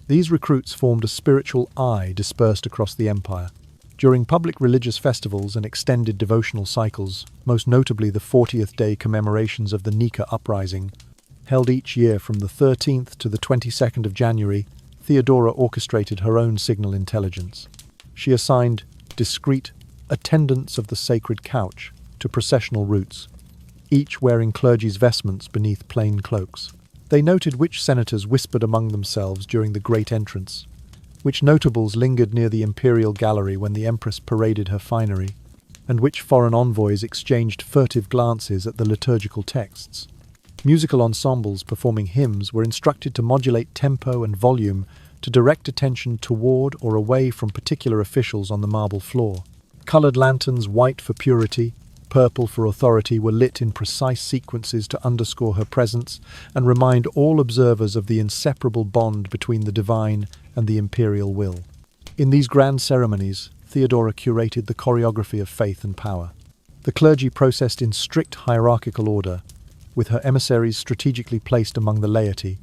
These recruits formed a spiritual eye dispersed across the empire. During public religious festivals and extended devotional cycles, most notably the 40th day commemorations of the Nika uprising, held each year from the 13th to the 22nd of January, Theodora orchestrated her own signal intelligence. She assigned discreet attendants of the sacred couch to processional routes, each wearing clergy's vestments beneath plain cloaks. They noted which senators whispered among themselves during the great entrance, which notables lingered near the imperial gallery when the empress paraded her finery, and which foreign envoys exchanged furtive glances at the liturgical texts. Musical ensembles performing hymns were instructed to modulate tempo and volume to direct attention toward or away from particular officials on the marble floor. Coloured lanterns, white for purity, purple for authority, were lit in precise sequences to underscore her presence and remind all observers of the inseparable bond between the divine and the imperial will. In these grand ceremonies, Theodora curated the choreography of faith and power. The clergy processed in strict hierarchical order, with her emissaries strategically placed among the laity,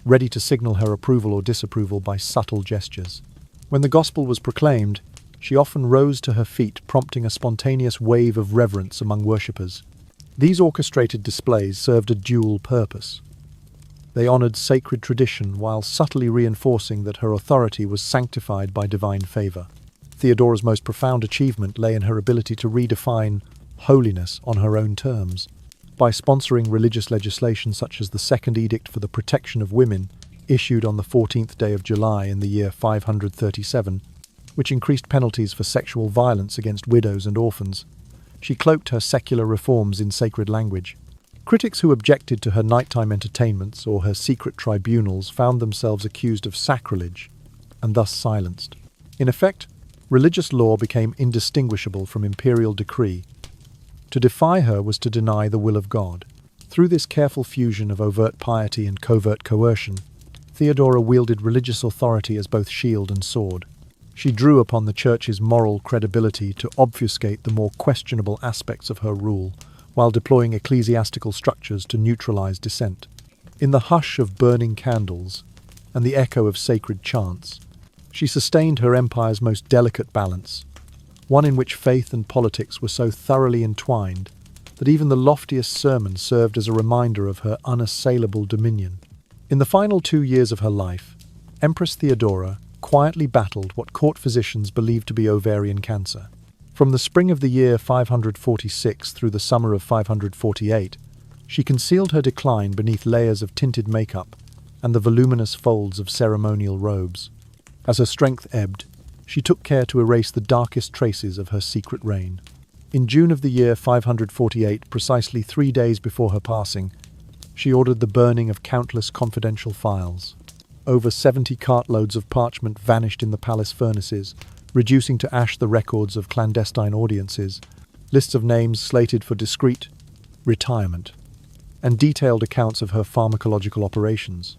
ready to signal her approval or disapproval by subtle gestures. When the gospel was proclaimed, she often rose to her feet, prompting a spontaneous wave of reverence among worshippers. These orchestrated displays served a dual purpose. They honoured sacred tradition while subtly reinforcing that her authority was sanctified by divine favour. Theodora's most profound achievement lay in her ability to redefine holiness on her own terms. By sponsoring religious legislation such as the Second Edict for the Protection of Women, issued on the 14th day of July in the year 537, which increased penalties for sexual violence against widows and orphans, she cloaked her secular reforms in sacred language. Critics who objected to her nighttime entertainments or her secret tribunals found themselves accused of sacrilege and thus silenced. In effect, religious law became indistinguishable from imperial decree. To defy her was to deny the will of God. Through this careful fusion of overt piety and covert coercion, Theodora wielded religious authority as both shield and sword. She drew upon the Church's moral credibility to obfuscate the more questionable aspects of her rule, while deploying ecclesiastical structures to neutralize dissent. In the hush of burning candles and the echo of sacred chants, she sustained her empire's most delicate balance, one in which faith and politics were so thoroughly entwined that even the loftiest sermon served as a reminder of her unassailable dominion. In the final 2 years of her life, Empress Theodora quietly battled what court physicians believed to be ovarian cancer. From the spring of the year 546 through the summer of 548, she concealed her decline beneath layers of tinted makeup and the voluminous folds of ceremonial robes. As her strength ebbed, she took care to erase the darkest traces of her secret reign. In June of the year 548, precisely 3 days before her passing, she ordered the burning of countless confidential files. Over 70 cartloads of parchment vanished in the palace furnaces, reducing to ash the records of clandestine audiences, lists of names slated for discreet retirement, and detailed accounts of her pharmacological operations.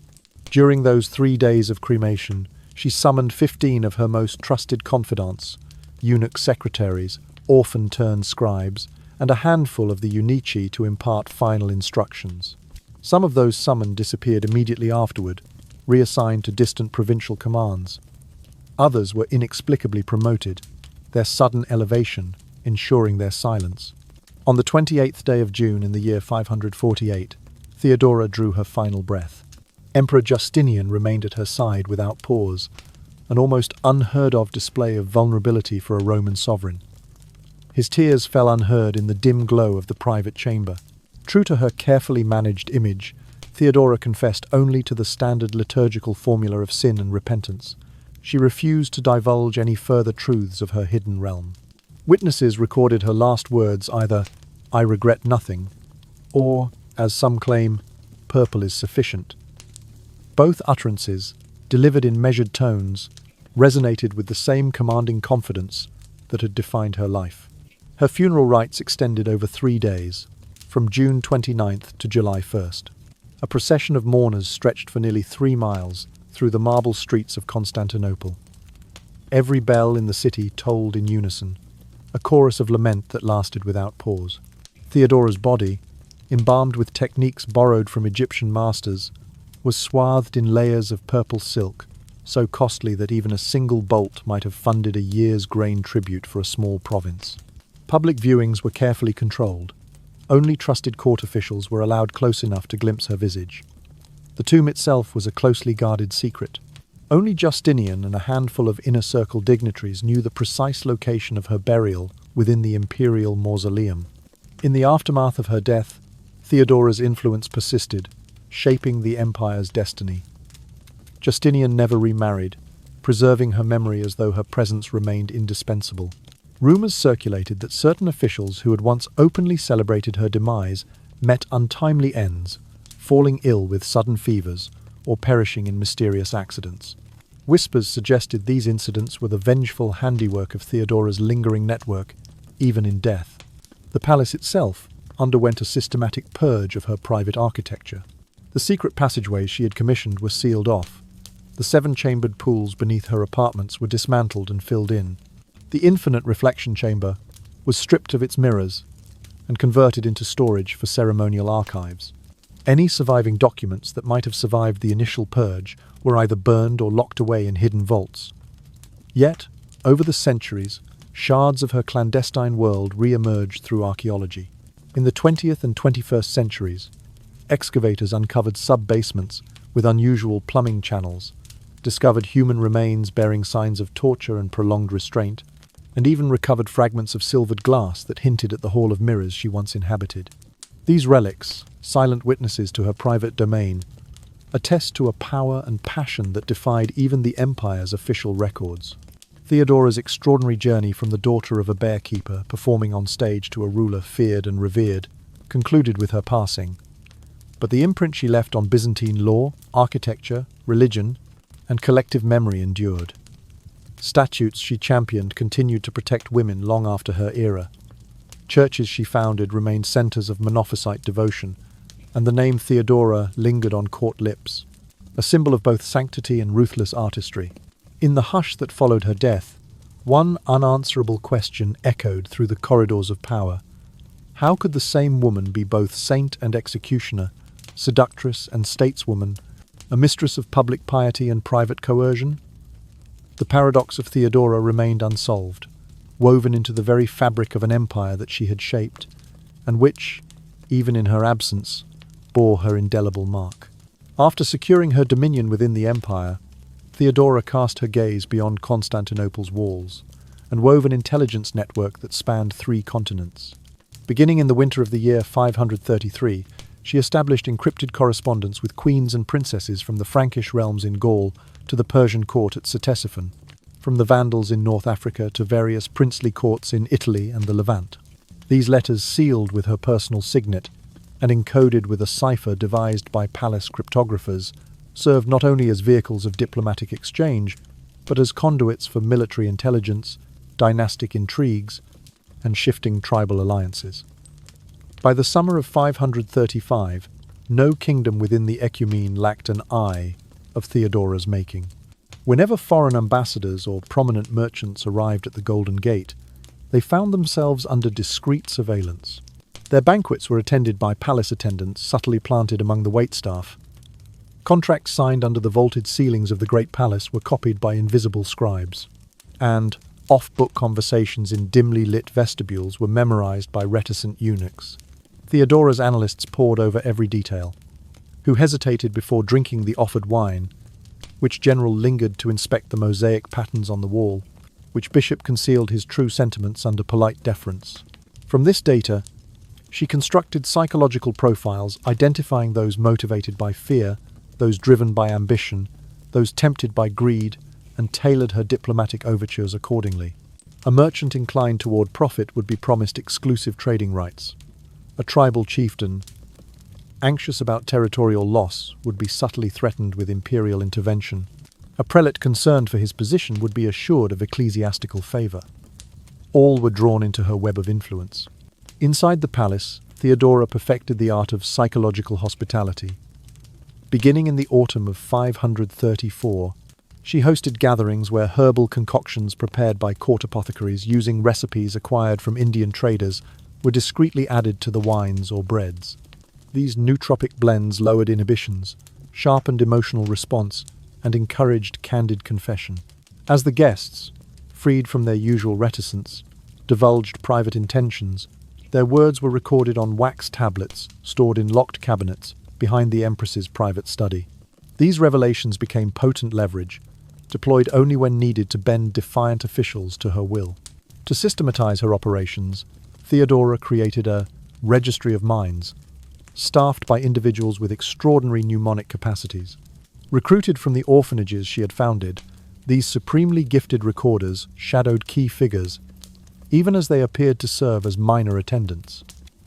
During those 3 days of cremation, she summoned 15 of her most trusted confidants, eunuch secretaries, orphan-turned-scribes, and a handful of the Unici to impart final instructions. Some of those summoned disappeared immediately afterward, reassigned to distant provincial commands. Others were inexplicably promoted, their sudden elevation ensuring their silence. On the 28th day of June in the year 548, Theodora drew her final breath. Emperor Justinian remained at her side without pause, an almost unheard-of display of vulnerability for a Roman sovereign. His tears fell unheard in the dim glow of the private chamber. True to her carefully managed image, Theodora confessed only to the standard liturgical formula of sin and repentance. She refused to divulge any further truths of her hidden realm. Witnesses recorded her last words either, "I regret nothing," or, as some claim, "Purple is sufficient." Both utterances, delivered in measured tones, resonated with the same commanding confidence that had defined her life. Her funeral rites extended over 3 days, from June 29th to July 1st. A procession of mourners stretched for nearly 3 miles through the marble streets of Constantinople. Every bell in the city tolled in unison, a chorus of lament that lasted without pause. Theodora's body, embalmed with techniques borrowed from Egyptian masters, was swathed in layers of purple silk, so costly that even a single bolt might have funded a year's grain tribute for a small province. Public viewings were carefully controlled. Only trusted court officials were allowed close enough to glimpse her visage. The tomb itself was a closely guarded secret. Only Justinian and a handful of inner-circle dignitaries knew the precise location of her burial within the imperial mausoleum. In the aftermath of her death, Theodora's influence persisted, shaping the empire's destiny. Justinian never remarried, preserving her memory as though her presence remained indispensable. Rumors circulated that certain officials who had once openly celebrated her demise met untimely ends, falling ill with sudden fevers or perishing in mysterious accidents. Whispers suggested these incidents were the vengeful handiwork of Theodora's lingering network, even in death. The palace itself underwent a systematic purge of her private architecture. The secret passageways she had commissioned were sealed off. The 7-chambered pools beneath her apartments were dismantled and filled in. The infinite reflection chamber was stripped of its mirrors and converted into storage for ceremonial archives. Any surviving documents that might have survived the initial purge were either burned or locked away in hidden vaults. Yet, over the centuries, shards of her clandestine world re-emerged through archaeology. In the 20th and 21st centuries, excavators uncovered sub-basements with unusual plumbing channels, discovered human remains bearing signs of torture and prolonged restraint, and even recovered fragments of silvered glass that hinted at the Hall of Mirrors she once inhabited. These relics, silent witnesses to her private domain, attest to a power and passion that defied even the empire's official records. Theodora's extraordinary journey from the daughter of a bearkeeper performing on stage to a ruler feared and revered concluded with her passing. But the imprint she left on Byzantine law, architecture, religion, and collective memory endured. Statutes she championed continued to protect women long after her era. Churches she founded remained centers of Monophysite devotion, and the name Theodora lingered on court lips, a symbol of both sanctity and ruthless artistry. In the hush that followed her death, one unanswerable question echoed through the corridors of power. How could the same woman be both saint and executioner, seductress and stateswoman, a mistress of public piety and private coercion? The paradox of Theodora remained unsolved, woven into the very fabric of an empire that she had shaped, and which, even in her absence, bore her indelible mark. After securing her dominion within the empire, Theodora cast her gaze beyond Constantinople's walls and wove an intelligence network that spanned 3 continents. Beginning in the winter of the year 533, she established encrypted correspondence with queens and princesses from the Frankish realms in Gaul to the Persian court at Ctesiphon, from the Vandals in North Africa to various princely courts in Italy and the Levant. These letters, sealed with her personal signet and encoded with a cipher devised by palace cryptographers, served not only as vehicles of diplomatic exchange, but as conduits for military intelligence, dynastic intrigues, and shifting tribal alliances. By the summer of 535, no kingdom within the Ecumene lacked an eye of Theodora's making. Whenever foreign ambassadors or prominent merchants arrived at the Golden Gate, they found themselves under discreet surveillance. Their banquets were attended by palace attendants subtly planted among the waitstaff. Contracts signed under the vaulted ceilings of the great palace were copied by invisible scribes, and off-book conversations in dimly lit vestibules were memorized by reticent eunuchs. Theodora's analysts pored over every detail, who hesitated before drinking the offered wine, which general lingered to inspect the mosaic patterns on the wall, which bishop concealed his true sentiments under polite deference. From this data, she constructed psychological profiles identifying those motivated by fear, those driven by ambition, those tempted by greed, and tailored her diplomatic overtures accordingly. A merchant inclined toward profit would be promised exclusive trading rights. A tribal chieftain, anxious about territorial loss, would be subtly threatened with imperial intervention. A prelate concerned for his position would be assured of ecclesiastical favor. All were drawn into her web of influence. Inside the palace, Theodora perfected the art of psychological hospitality. Beginning in the autumn of 534, she hosted gatherings where herbal concoctions prepared by court apothecaries using recipes acquired from Indian traders were discreetly added to the wines or breads. These nootropic blends lowered inhibitions, sharpened emotional response, and encouraged candid confession. As the guests, freed from their usual reticence, divulged private intentions, their words were recorded on wax tablets stored in locked cabinets behind the Empress's private study. These revelations became potent leverage, deployed only when needed to bend defiant officials to her will. To systematize her operations, Theodora created a registry of minds, staffed by individuals with extraordinary mnemonic capacities. Recruited from the orphanages she had founded, these supremely gifted recorders shadowed key figures, even as they appeared to serve as minor attendants.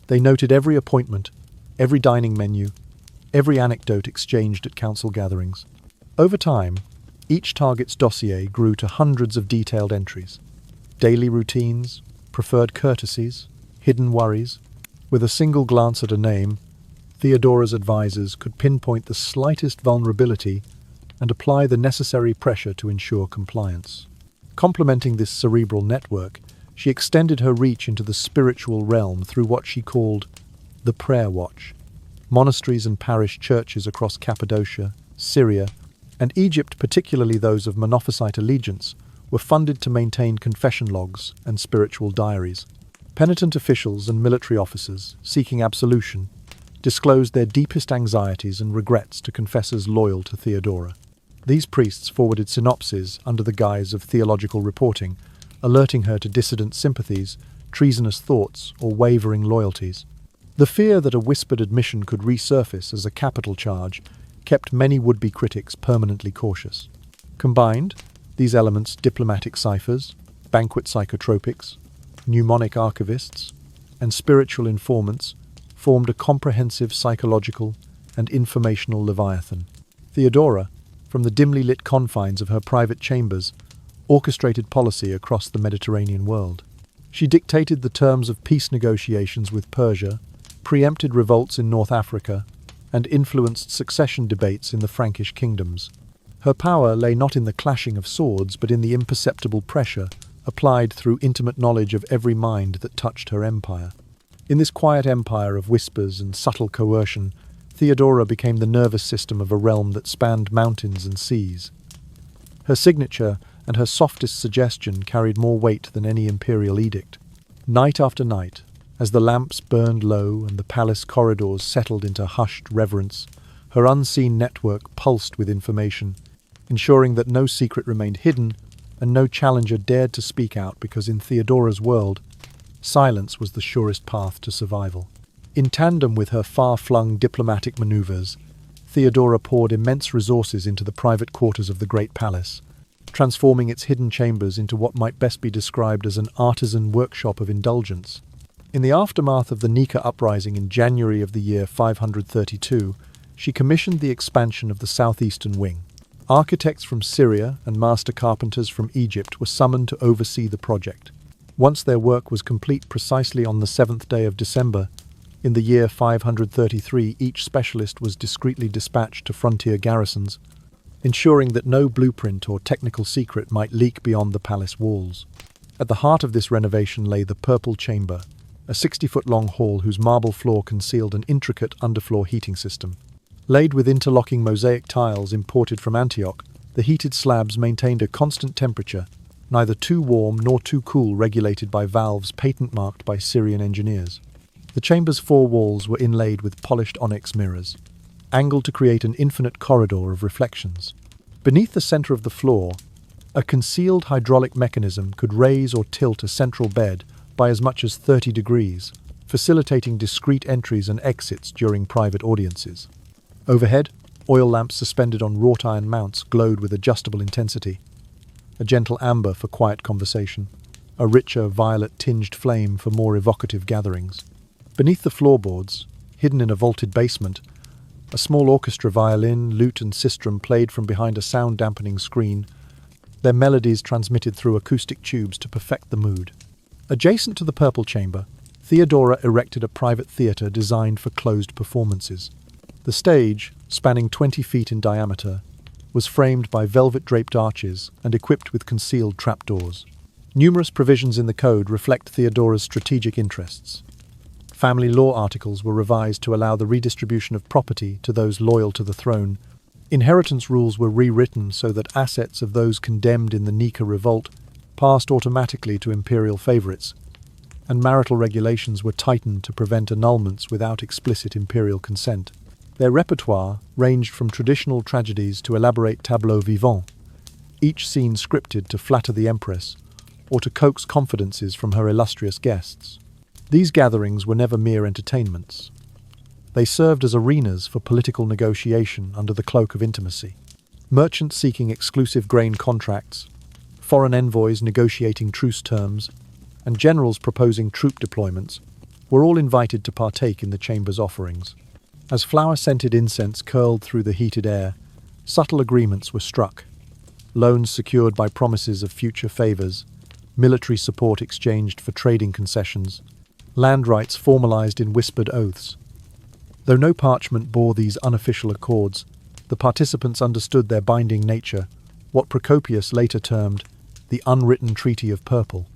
They noted every appointment, every dining menu, every anecdote exchanged at council gatherings. Over time, each target's dossier grew to hundreds of detailed entries. Daily routines, preferred courtesies, hidden worries. With a single glance at a name, Theodora's advisors could pinpoint the slightest vulnerability and apply the necessary pressure to ensure compliance. Complementing this cerebral network, she extended her reach into the spiritual realm through what she called the Prayer Watch. Monasteries and parish churches across Cappadocia, Syria, and Egypt, particularly those of Monophysite allegiance, were funded to maintain confession logs and spiritual diaries. Penitent officials and military officers, seeking absolution, disclosed their deepest anxieties and regrets to confessors loyal to Theodora. These priests forwarded synopses under the guise of theological reporting, alerting her to dissident sympathies, treasonous thoughts, or wavering loyalties. The fear that a whispered admission could resurface as a capital charge kept many would-be critics permanently cautious. Combined, these elements, diplomatic ciphers, banquet psychotropics, mnemonic archivists, and spiritual informants, formed a comprehensive psychological and informational leviathan. Theodora, from the dimly lit confines of her private chambers, orchestrated policy across the Mediterranean world. She dictated the terms of peace negotiations with Persia, preempted revolts in North Africa, and influenced succession debates in the Frankish kingdoms. Her power lay not in the clashing of swords, but in the imperceptible pressure applied through intimate knowledge of every mind that touched her empire. In this quiet empire of whispers and subtle coercion, Theodora became the nervous system of a realm that spanned mountains and seas. Her signature and her softest suggestion carried more weight than any imperial edict. Night after night, as the lamps burned low and the palace corridors settled into hushed reverence, her unseen network pulsed with information, ensuring that no secret remained hidden and no challenger dared to speak out, because in Theodora's world, silence was the surest path to survival. In tandem with her far-flung diplomatic maneuvers, Theodora poured immense resources into the private quarters of the great palace, transforming its hidden chambers into what might best be described as an artisan workshop of indulgence. In the aftermath of the Nika uprising in January of the year 532, she commissioned the expansion of the southeastern wing. Architects from Syria and master carpenters from Egypt were summoned to oversee the project. Once their work was complete precisely on the 7th day of December, in the year 533, each specialist was discreetly dispatched to frontier garrisons, ensuring that no blueprint or technical secret might leak beyond the palace walls. At the heart of this renovation lay the Purple Chamber, a 60-foot-long hall whose marble floor concealed an intricate underfloor heating system. Laid with interlocking mosaic tiles imported from Antioch, the heated slabs maintained a constant temperature, neither too warm nor too cool, regulated by valves patent-marked by Syrian engineers. The chamber's 4 walls were inlaid with polished onyx mirrors, angled to create an infinite corridor of reflections. Beneath the center of the floor, a concealed hydraulic mechanism could raise or tilt a central bed by as much as 30 degrees, facilitating discreet entries and exits during private audiences. Overhead, oil lamps suspended on wrought iron mounts glowed with adjustable intensity. A gentle amber for quiet conversation, a richer violet-tinged flame for more evocative gatherings. Beneath the floorboards, hidden in a vaulted basement, a small orchestra, violin, lute and sistrum played from behind a sound-dampening screen, their melodies transmitted through acoustic tubes to perfect the mood. Adjacent to the Purple Chamber, Theodora erected a private theatre designed for closed performances. The stage, spanning 20 feet in diameter, was framed by velvet-draped arches and equipped with concealed trapdoors. Numerous provisions in the code reflect Theodora's strategic interests. Family law articles were revised to allow the redistribution of property to those loyal to the throne. Inheritance rules were rewritten so that assets of those condemned in the Nika revolt passed automatically to imperial favorites, and marital regulations were tightened to prevent annulments without explicit imperial consent. Their repertoire ranged from traditional tragedies to elaborate tableaux vivants, each scene scripted to flatter the Empress or to coax confidences from her illustrious guests. These gatherings were never mere entertainments. They served as arenas for political negotiation under the cloak of intimacy. Merchants seeking exclusive grain contracts, foreign envoys negotiating truce terms, and generals proposing troop deployments were all invited to partake in the chamber's offerings. As flower-scented incense curled through the heated air, subtle agreements were struck. Loans secured by promises of future favors, military support exchanged for trading concessions, land rights formalized in whispered oaths. Though no parchment bore these unofficial accords, the participants understood their binding nature, what Procopius later termed the unwritten Treaty of Purple.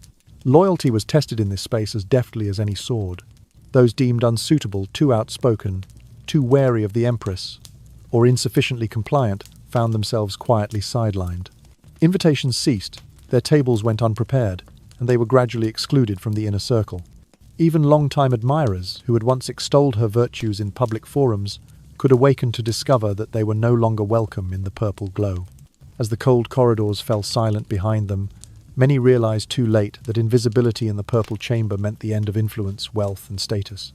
Loyalty was tested in this space as deftly as any sword. Those deemed unsuitable, too outspoken, too wary of the Empress, or insufficiently compliant, found themselves quietly sidelined. Invitations ceased, their tables went unprepared, and they were gradually excluded from the inner circle. Even long-time admirers, who had once extolled her virtues in public forums, could awaken to discover that they were no longer welcome in the purple glow. As the cold corridors fell silent behind them, many realized too late that invisibility in the Purple Chamber meant the end of influence, wealth, and status.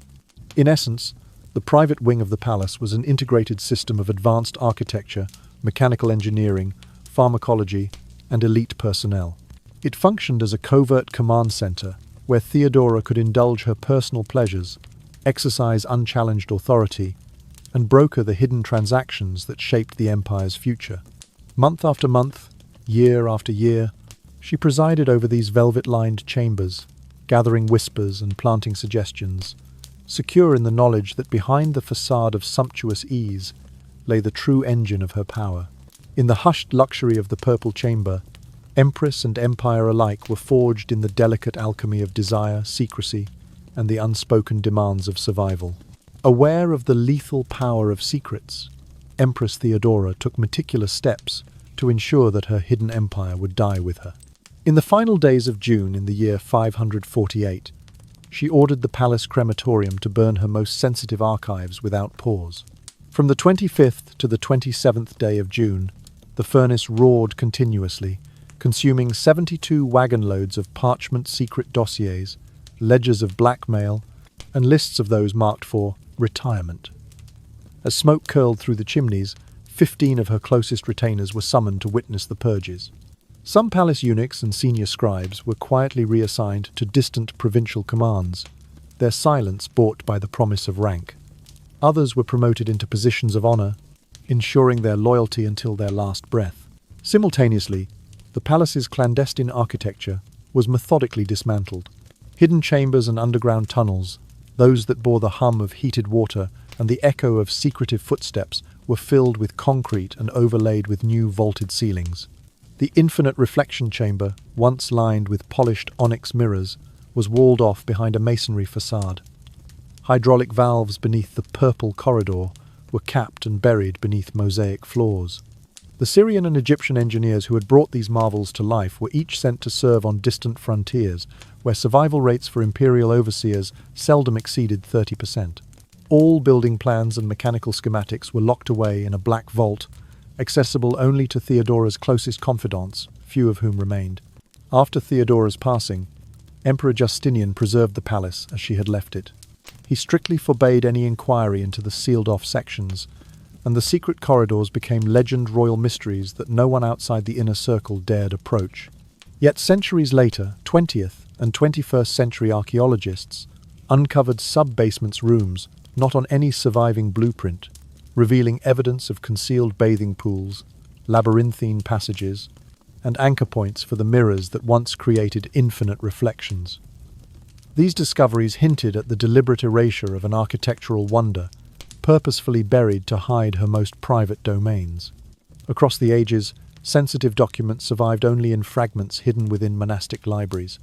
In essence, the private wing of the palace was an integrated system of advanced architecture, mechanical engineering, pharmacology, and elite personnel. It functioned as a covert command center where Theodora could indulge her personal pleasures, exercise unchallenged authority, and broker the hidden transactions that shaped the empire's future. Month after month, year after year, she presided over these velvet-lined chambers, gathering whispers and planting suggestions, secure in the knowledge that behind the facade of sumptuous ease lay the true engine of her power. In the hushed luxury of the Purple Chamber, Empress and Empire alike were forged in the delicate alchemy of desire, secrecy, and the unspoken demands of survival. Aware of the lethal power of secrets, Empress Theodora took meticulous steps to ensure that her hidden empire would die with her. In the final days of June in the year 548, she ordered the palace crematorium to burn her most sensitive archives without pause. From the 25th to the 27th day of June, the furnace roared continuously, consuming 72 wagon loads of parchment secret dossiers, ledgers of blackmail, and lists of those marked for retirement. As smoke curled through the chimneys, 15 of her closest retainers were summoned to witness the purges. Some palace eunuchs and senior scribes were quietly reassigned to distant provincial commands, their silence bought by the promise of rank. Others were promoted into positions of honor, ensuring their loyalty until their last breath. Simultaneously, the palace's clandestine architecture was methodically dismantled. Hidden chambers and underground tunnels, those that bore the hum of heated water and the echo of secretive footsteps, were filled with concrete and overlaid with new vaulted ceilings. The infinite reflection chamber, once lined with polished onyx mirrors, was walled off behind a masonry facade. Hydraulic valves beneath the purple corridor were capped and buried beneath mosaic floors. The Syrian and Egyptian engineers who had brought these marvels to life were each sent to serve on distant frontiers, where survival rates for imperial overseers seldom exceeded 30%. All building plans and mechanical schematics were locked away in a black vault, accessible only to Theodora's closest confidants, few of whom remained. After Theodora's passing, Emperor Justinian preserved the palace as she had left it. He strictly forbade any inquiry into the sealed-off sections, and the secret corridors became legend royal mysteries that no one outside the inner circle dared approach. Yet centuries later, 20th and 21st century archaeologists uncovered sub-basements rooms not on any surviving blueprint, revealing evidence of concealed bathing pools, labyrinthine passages, and anchor points for the mirrors that once created infinite reflections. These discoveries hinted at the deliberate erasure of an architectural wonder, purposefully buried to hide her most private domains. Across the ages, sensitive documents survived only in fragments hidden within monastic libraries.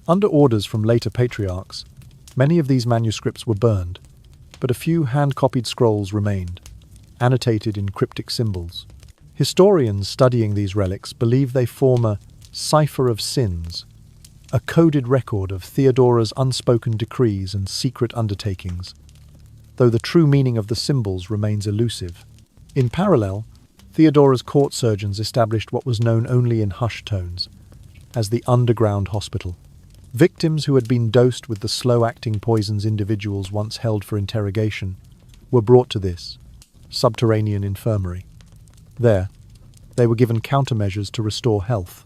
Under orders from later patriarchs, many of these manuscripts were burned, but a few hand-copied scrolls remained, annotated in cryptic symbols. Historians studying these relics believe they form a cipher of sins, a coded record of Theodora's unspoken decrees and secret undertakings, though the true meaning of the symbols remains elusive. In parallel, Theodora's court surgeons established what was known only in hushed tones as the underground hospital. Victims who had been dosed with the slow-acting poisons individuals once held for interrogation were brought to this subterranean infirmary. There, they were given countermeasures to restore health,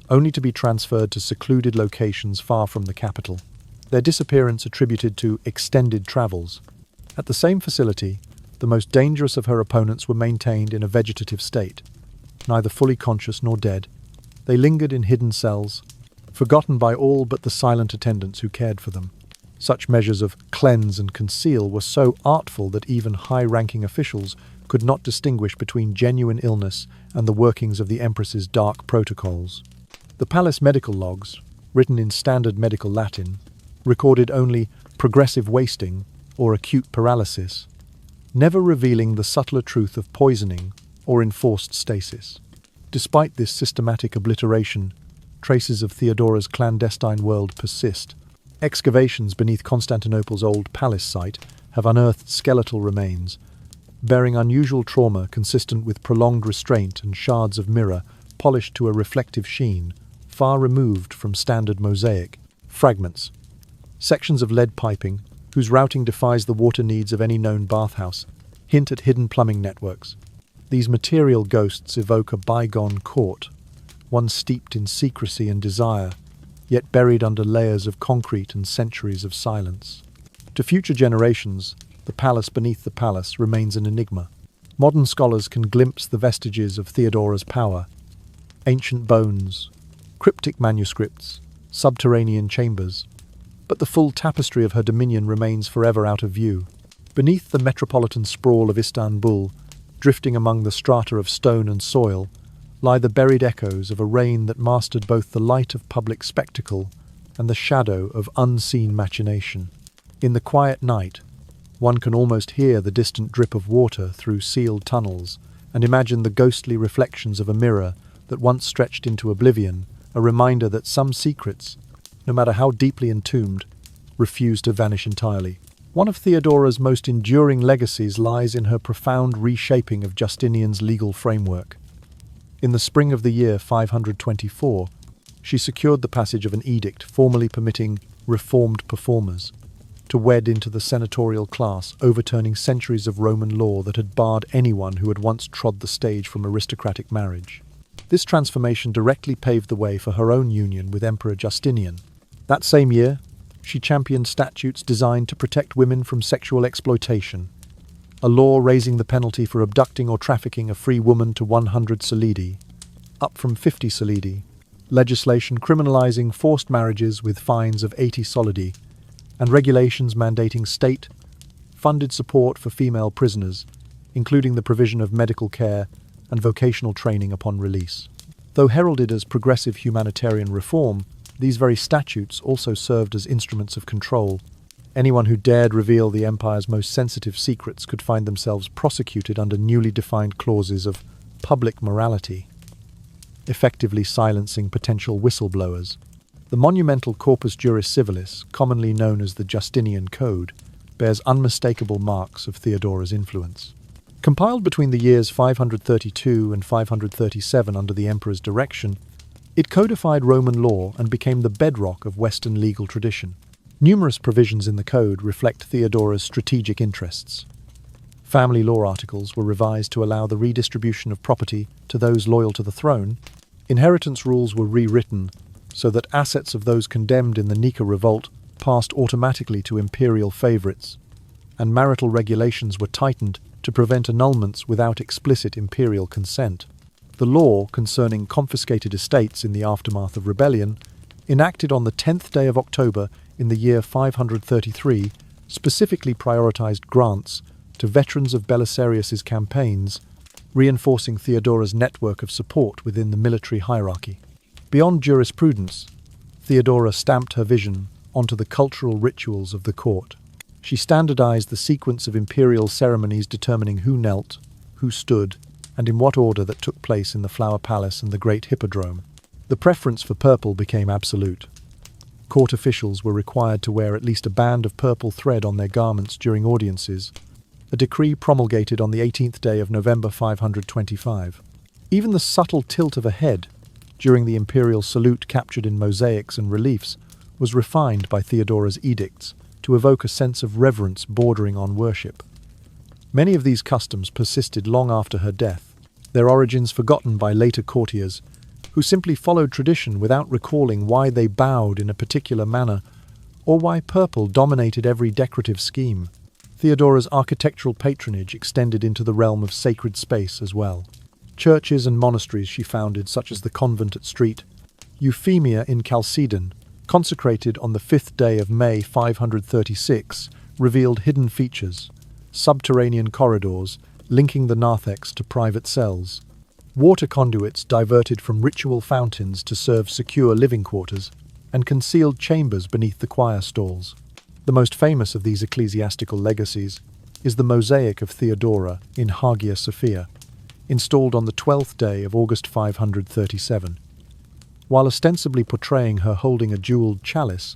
only to be transferred to secluded locations far from the capital, their disappearance attributed to extended travels. At the same facility, the most dangerous of her opponents were maintained in a vegetative state. Neither fully conscious nor dead, they lingered in hidden cells, forgotten by all but the silent attendants who cared for them. Such measures of cleanse and conceal were so artful that even high-ranking officials could not distinguish between genuine illness and the workings of the Empress's dark protocols. The palace medical logs, written in standard medical Latin, recorded only progressive wasting or acute paralysis, never revealing the subtler truth of poisoning or enforced stasis. Despite this systematic obliteration, traces of Theodora's clandestine world persist. Excavations beneath Constantinople's old palace site have unearthed skeletal remains, bearing unusual trauma consistent with prolonged restraint and shards of mirror polished to a reflective sheen, far removed from standard mosaic. Fragments. Sections of lead piping, whose routing defies the water needs of any known bathhouse, hint at hidden plumbing networks. These material ghosts evoke a bygone court, one steeped in secrecy and desire, yet buried under layers of concrete and centuries of silence. To future generations, the palace beneath the palace remains an enigma. Modern scholars can glimpse the vestiges of Theodora's power: ancient bones, cryptic manuscripts, subterranean chambers. But the full tapestry of her dominion remains forever out of view. Beneath the metropolitan sprawl of Istanbul, drifting among the strata of stone and soil, lie the buried echoes of a reign that mastered both the light of public spectacle and the shadow of unseen machination. In the quiet night, one can almost hear the distant drip of water through sealed tunnels and imagine the ghostly reflections of a mirror that once stretched into oblivion, a reminder that some secrets, no matter how deeply entombed, refuse to vanish entirely. One of Theodora's most enduring legacies lies in her profound reshaping of Justinian's legal framework. In the spring of the year 524, she secured the passage of an edict formally permitting reformed performers to wed into the senatorial class, overturning centuries of Roman law that had barred anyone who had once trod the stage from aristocratic marriage. This transformation directly paved the way for her own union with Emperor Justinian. That same year, she championed statutes designed to protect women from sexual exploitation, a law raising the penalty for abducting or trafficking a free woman to 100 solidi, up from 50 solidi, legislation criminalizing forced marriages with fines of 80 solidi, and regulations mandating state-funded support for female prisoners, including the provision of medical care and vocational training upon release. Though heralded as progressive humanitarian reform, these very statutes also served as instruments of control. Anyone who dared reveal the empire's most sensitive secrets could find themselves prosecuted under newly defined clauses of public morality, effectively silencing potential whistleblowers. The monumental Corpus Juris Civilis, commonly known as the Justinian Code, bears unmistakable marks of Theodora's influence. Compiled between the years 532 and 537 under the emperor's direction, it codified Roman law and became the bedrock of Western legal tradition. Numerous provisions in the code reflect Theodora's strategic interests. Family law articles were revised to allow the redistribution of property to those loyal to the throne. Inheritance rules were rewritten so that assets of those condemned in the Nika revolt passed automatically to imperial favorites, and marital regulations were tightened to prevent annulments without explicit imperial consent. The law concerning confiscated estates in the aftermath of rebellion, enacted on the 10th day of October in the year 533, specifically prioritized grants to veterans of Belisarius's campaigns, reinforcing Theodora's network of support within the military hierarchy. Beyond jurisprudence, Theodora stamped her vision onto the cultural rituals of the court. She standardized the sequence of imperial ceremonies determining who knelt, who stood, and in what order that took place in the Flower Palace and the Great Hippodrome. The preference for purple became absolute. Court officials were required to wear at least a band of purple thread on their garments during audiences, a decree promulgated on the 18th day of November 525. Even the subtle tilt of a head during the imperial salute captured in mosaics and reliefs was refined by Theodora's edicts to evoke a sense of reverence bordering on worship. Many of these customs persisted long after her death, their origins forgotten by later courtiers who simply followed tradition without recalling why they bowed in a particular manner or why purple dominated every decorative scheme. Theodora's architectural patronage extended into the realm of sacred space as well. Churches and monasteries she founded, such as the convent at St. Euphemia in Chalcedon, consecrated on the 5th day of May 536, revealed hidden features, subterranean corridors linking the narthex to private cells, water conduits diverted from ritual fountains to serve secure living quarters, and concealed chambers beneath the choir stalls. The most famous of these ecclesiastical legacies is the mosaic of Theodora in Hagia Sophia, installed on the 12th day of August 537. While ostensibly portraying her holding a jeweled chalice,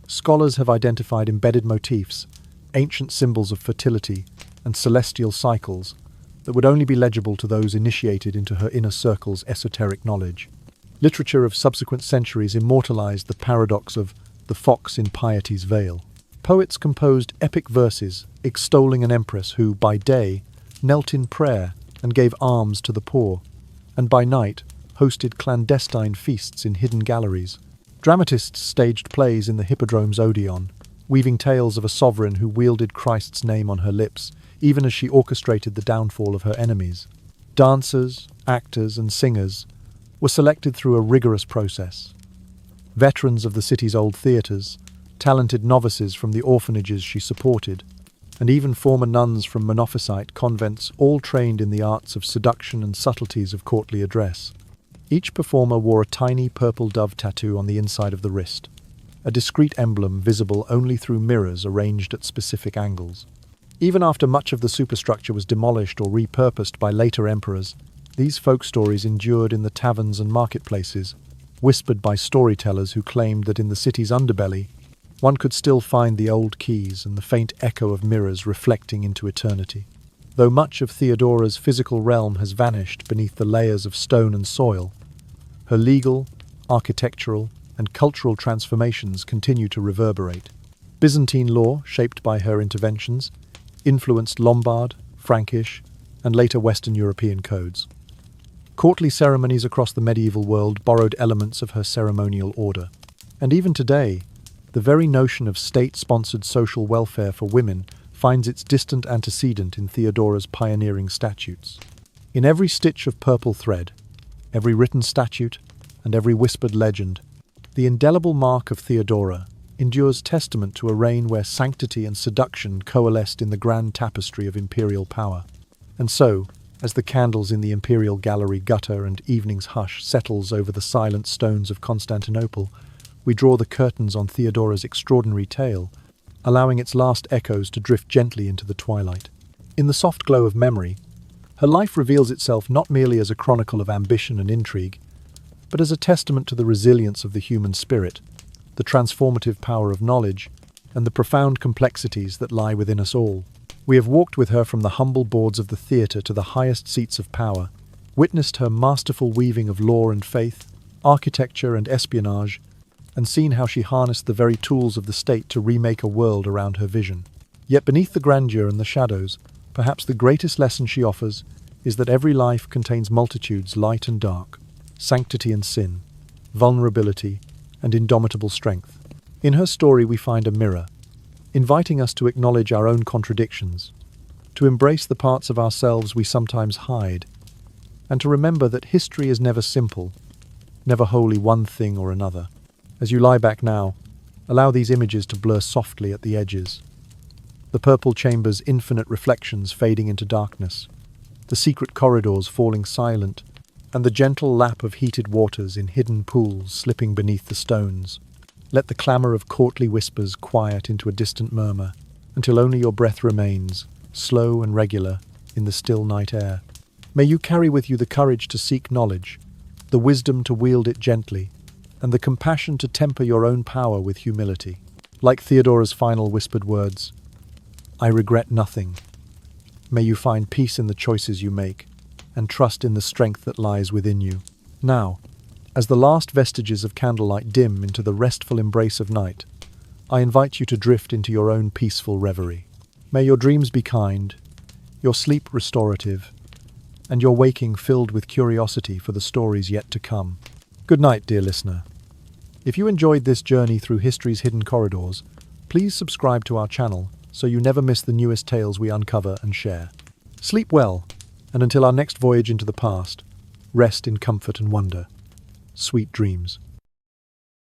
scholars have identified embedded motifs, ancient symbols of fertility, and celestial cycles that would only be legible to those initiated into her inner circle's esoteric knowledge. Literature of subsequent centuries immortalized the paradox of the fox in piety's veil. Poets composed epic verses extolling an empress who, by day, knelt in prayer and gave alms to the poor, and by night hosted clandestine feasts in hidden galleries. Dramatists staged plays in the Hippodrome's Odeon, weaving tales of a sovereign who wielded Christ's name on her lips, even as she orchestrated the downfall of her enemies. Dancers, actors, and singers were selected through a rigorous process. Veterans of the city's old theatres, talented novices from the orphanages she supported, and even former nuns from Monophysite convents, all trained in the arts of seduction and subtleties of courtly address. Each performer wore a tiny purple dove tattoo on the inside of the wrist, a discreet emblem visible only through mirrors arranged at specific angles. Even after much of the superstructure was demolished or repurposed by later emperors, these folk stories endured in the taverns and marketplaces, whispered by storytellers who claimed that in the city's underbelly, one could still find the old keys and the faint echo of mirrors reflecting into eternity. Though much of Theodora's physical realm has vanished beneath the layers of stone and soil, her legal, architectural, and cultural transformations continue to reverberate. Byzantine law, shaped by her interventions, influenced Lombard, Frankish, and later Western European codes. Courtly ceremonies across the medieval world borrowed elements of her ceremonial order. And even today, the very notion of state-sponsored social welfare for women finds its distant antecedent in Theodora's pioneering statutes. In every stitch of purple thread, every written statute, and every whispered legend, the indelible mark of Theodora endures testament to a reign where sanctity and seduction coalesced in the grand tapestry of imperial power. And so, as the candles in the imperial gallery gutter and evening's hush settles over the silent stones of Constantinople, we draw the curtains on Theodora's extraordinary tale, allowing its last echoes to drift gently into the twilight. In the soft glow of memory, her life reveals itself not merely as a chronicle of ambition and intrigue, but as a testament to the resilience of the human spirit, the transformative power of knowledge, and the profound complexities that lie within us all. We have walked with her from the humble boards of the theatre to the highest seats of power, witnessed her masterful weaving of law and faith, architecture and espionage, and seen how she harnessed the very tools of the state to remake a world around her vision. Yet beneath the grandeur and the shadows, perhaps the greatest lesson she offers is that every life contains multitudes light and dark, sanctity and sin, vulnerability and indomitable strength. In her story we find a mirror, inviting us to acknowledge our own contradictions, to embrace the parts of ourselves we sometimes hide, and to remember that history is never simple, never wholly one thing or another. As you lie back now, allow these images to blur softly at the edges. The purple chamber's infinite reflections fading into darkness, the secret corridors falling silent, and the gentle lap of heated waters in hidden pools slipping beneath the stones. Let the clamour of courtly whispers quiet into a distant murmur, until only your breath remains, slow and regular, in the still night air. May you carry with you the courage to seek knowledge, the wisdom to wield it gently, and the compassion to temper your own power with humility. Like Theodora's final whispered words, "I regret nothing." May you find peace in the choices you make, and trust in the strength that lies within you. Now, as the last vestiges of candlelight dim into the restful embrace of night, I invite you to drift into your own peaceful reverie. May your dreams be kind, your sleep restorative, and your waking filled with curiosity for the stories yet to come. Good night, dear listener. If you enjoyed this journey through history's hidden corridors, please subscribe to our channel so you never miss the newest tales we uncover and share. Sleep well, and until our next voyage into the past, rest in comfort and wonder. Sweet dreams.